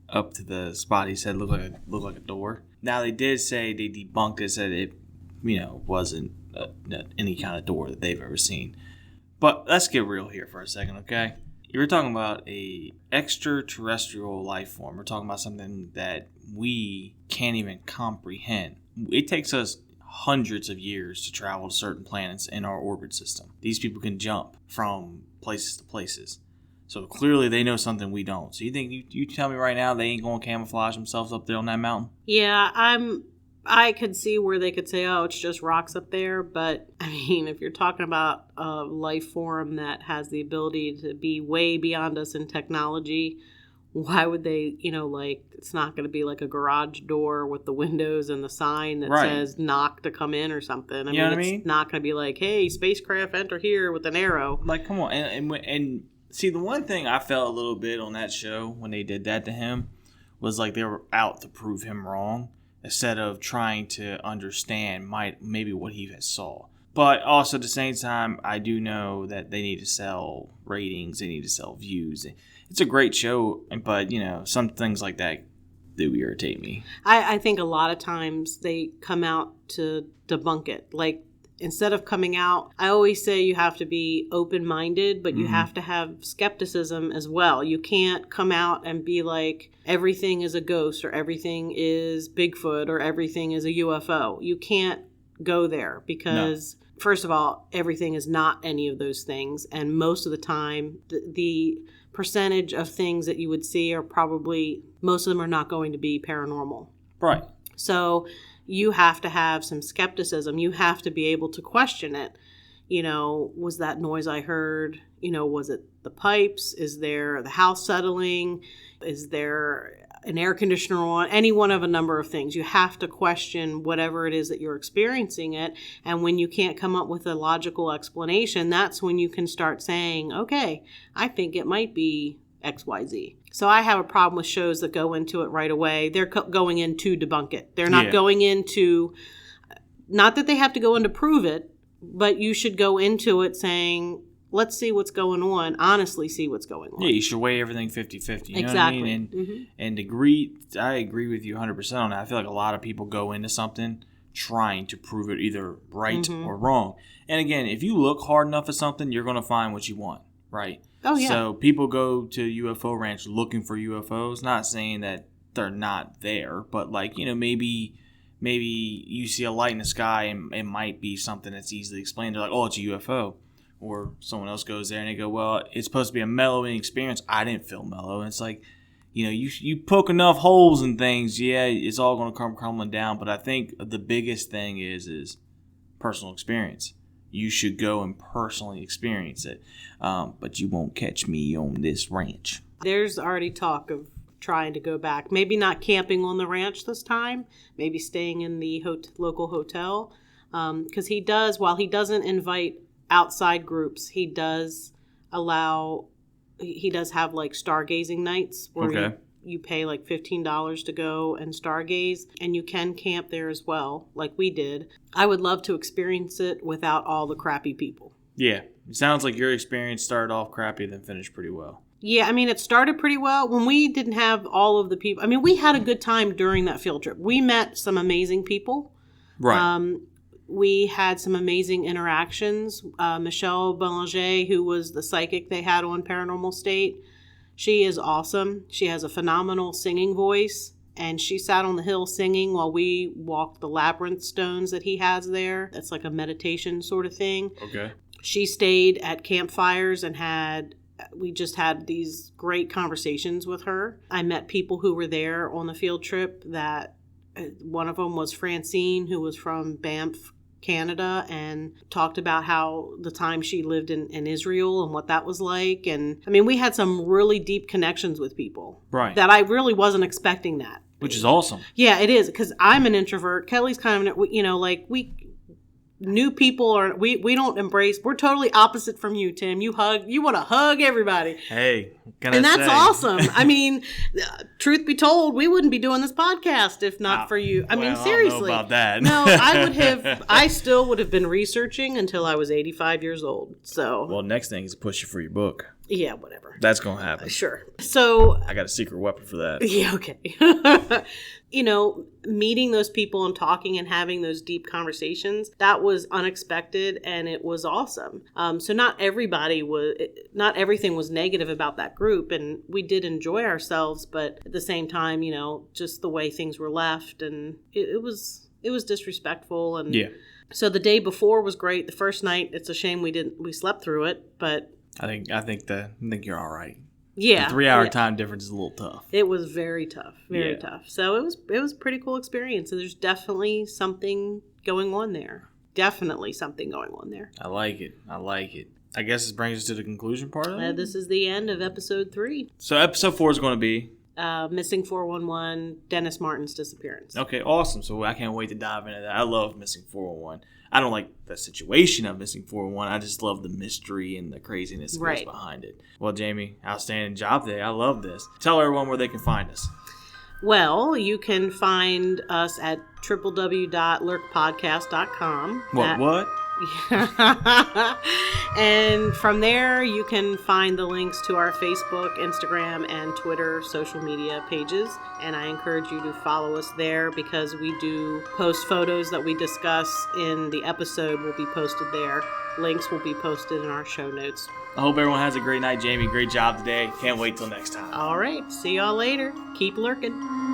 up to the spot he said looked like a door. Now they did say they debunked it, said it, wasn't any kind of door that they've ever seen. But let's get real here for a second, okay? You're talking about a extraterrestrial life form. We're talking about something that we can't even comprehend. It takes us hundreds of years to travel to certain planets in our orbit system. These people can jump from places to places. So clearly they know something we don't. So you think you tell me right now they ain't going to camouflage themselves up there on that mountain? Yeah, I could see where they could say, oh, it's just rocks up there. But, I mean, if you're talking about a life form that has the ability to be way beyond us in technology, why would they, it's not going to be like a garage door with the windows and the sign that says knock to come in or something. I mean, it's not going to be like, hey, spacecraft enter here with an arrow. Like, come on. And see, the one thing I felt a little bit on that show when they did that to him was like they were out to prove him wrong, instead of trying to understand maybe what he has saw. But also at the same time, I do know that they need to sell ratings, they need to sell views. It's a great show, but some things like that do irritate me. I think a lot of times they come out to debunk it. Like, instead of coming out, I always say you have to be open-minded, but you have to have skepticism as well. You can't come out and be like, everything is a ghost or everything is Bigfoot or everything is a UFO. You can't go there because, first of all, everything is not any of those things. And most of the time, the percentage of things that you would see are probably, most of them are not going to be paranormal. Right. So you have to have some skepticism. You have to be able to question it. Was that noise I heard? Was it the pipes? Is there the house settling? Is there an air conditioner on? Any one of a number of things. You have to question whatever it is that you're experiencing it. And when you can't come up with a logical explanation, that's when you can start saying, okay, I think it might be XYZ. So I have a problem with shows that go into it right away. They're going in to debunk it. They're not going into, not that they have to go in to prove it, but you should go into it saying, let's see what's going on, honestly see what's going on. Yeah, you should weigh everything 50-50. You know exactly. What I mean? And I agree with you 100% on that. I feel like a lot of people go into something trying to prove it either right or wrong. And again, if you look hard enough at something, you're going to find what you want, right? Oh, yeah. So people go to UFO Ranch looking for UFOs, not saying that they're not there, but maybe you see a light in the sky and it might be something that's easily explained. They're like, oh, it's a UFO. Or someone else goes there and they go, well, it's supposed to be a mellowing experience. I didn't feel mellow. And it's like, you poke enough holes in things, it's all going to come crumbling down. But I think the biggest thing is personal experience. You should go and personally experience it. But you won't catch me on this ranch. There's already talk of trying to go back. Maybe not camping on the ranch this time. Maybe staying in the local hotel. Because he does, while he doesn't invite outside groups, he does have like stargazing nights where you pay like $15 to go and stargaze, and you can camp there as well, like we did. I would love to experience it without all the crappy people. Yeah, it sounds like your experience started off crappy then finished pretty well. Yeah, I mean, it started pretty well when we didn't have all of the people. I mean, we had a good time during that field trip. We met some amazing people. Right. We had some amazing interactions. Michelle Belanger, who was the psychic they had on Paranormal State, she is awesome. She has a phenomenal singing voice, and she sat on the hill singing while we walked the labyrinth stones that he has there. That's like a meditation sort of thing. Okay. She stayed at campfires and had we just had these great conversations with her. I met people who were there on the field trip that one of them was Francine, who was from Banff, Canada, and talked about how the time she lived in Israel and what that was like. And I mean, we had some really deep connections with people. Right. That I really wasn't expecting that. Which is awesome. Yeah, it is, because I'm an introvert. Kelly's kind of, we new people are, we don't embrace, we're totally opposite from you, Tim. You want to hug everybody. Hey, and that's awesome. I mean, truth be told, we wouldn't be doing this podcast if not for you. I mean, seriously. I don't know about that. No, I still would have been researching until I was 85 years old. So. Well, next thing is push you for your book. Yeah, whatever. That's going to happen. Sure. So. I got a secret weapon for that. Yeah, okay. Meeting those people and talking and having those deep conversations, that was unexpected and it was awesome. So not everything was negative about that group, and we did enjoy ourselves, but at the same time, just the way things were left, and it was disrespectful. And yeah. So the day before was great. The first night, it's a shame we slept through it, but I think you're all right. Yeah. The 3-hour time difference is a little tough. It was very tough. Very tough. So it was a pretty cool experience. And there's definitely something going on there. I like it. I guess this brings us to the conclusion part of it. This is the end of episode 3. So episode 4 is going to be? Missing 411, Dennis Martin's disappearance. Okay, awesome. So I can't wait to dive into that. I love Missing 411. I don't like the situation of Missing 411. I just love the mystery and the craziness that goes behind it. Well, Jamie, outstanding job today. I love this. Tell everyone where they can find us. Well, you can find us at www.lurkpodcast.com. What? And from there, you can find the links to our Facebook, Instagram, and Twitter social media pages. And I encourage you to follow us there because we do post photos that we discuss in the episode will be posted there. Links will be posted in our show notes. I hope everyone has a great night, Jamie. Great job today. Can't wait till next time. All right. See y'all later. Keep lurking.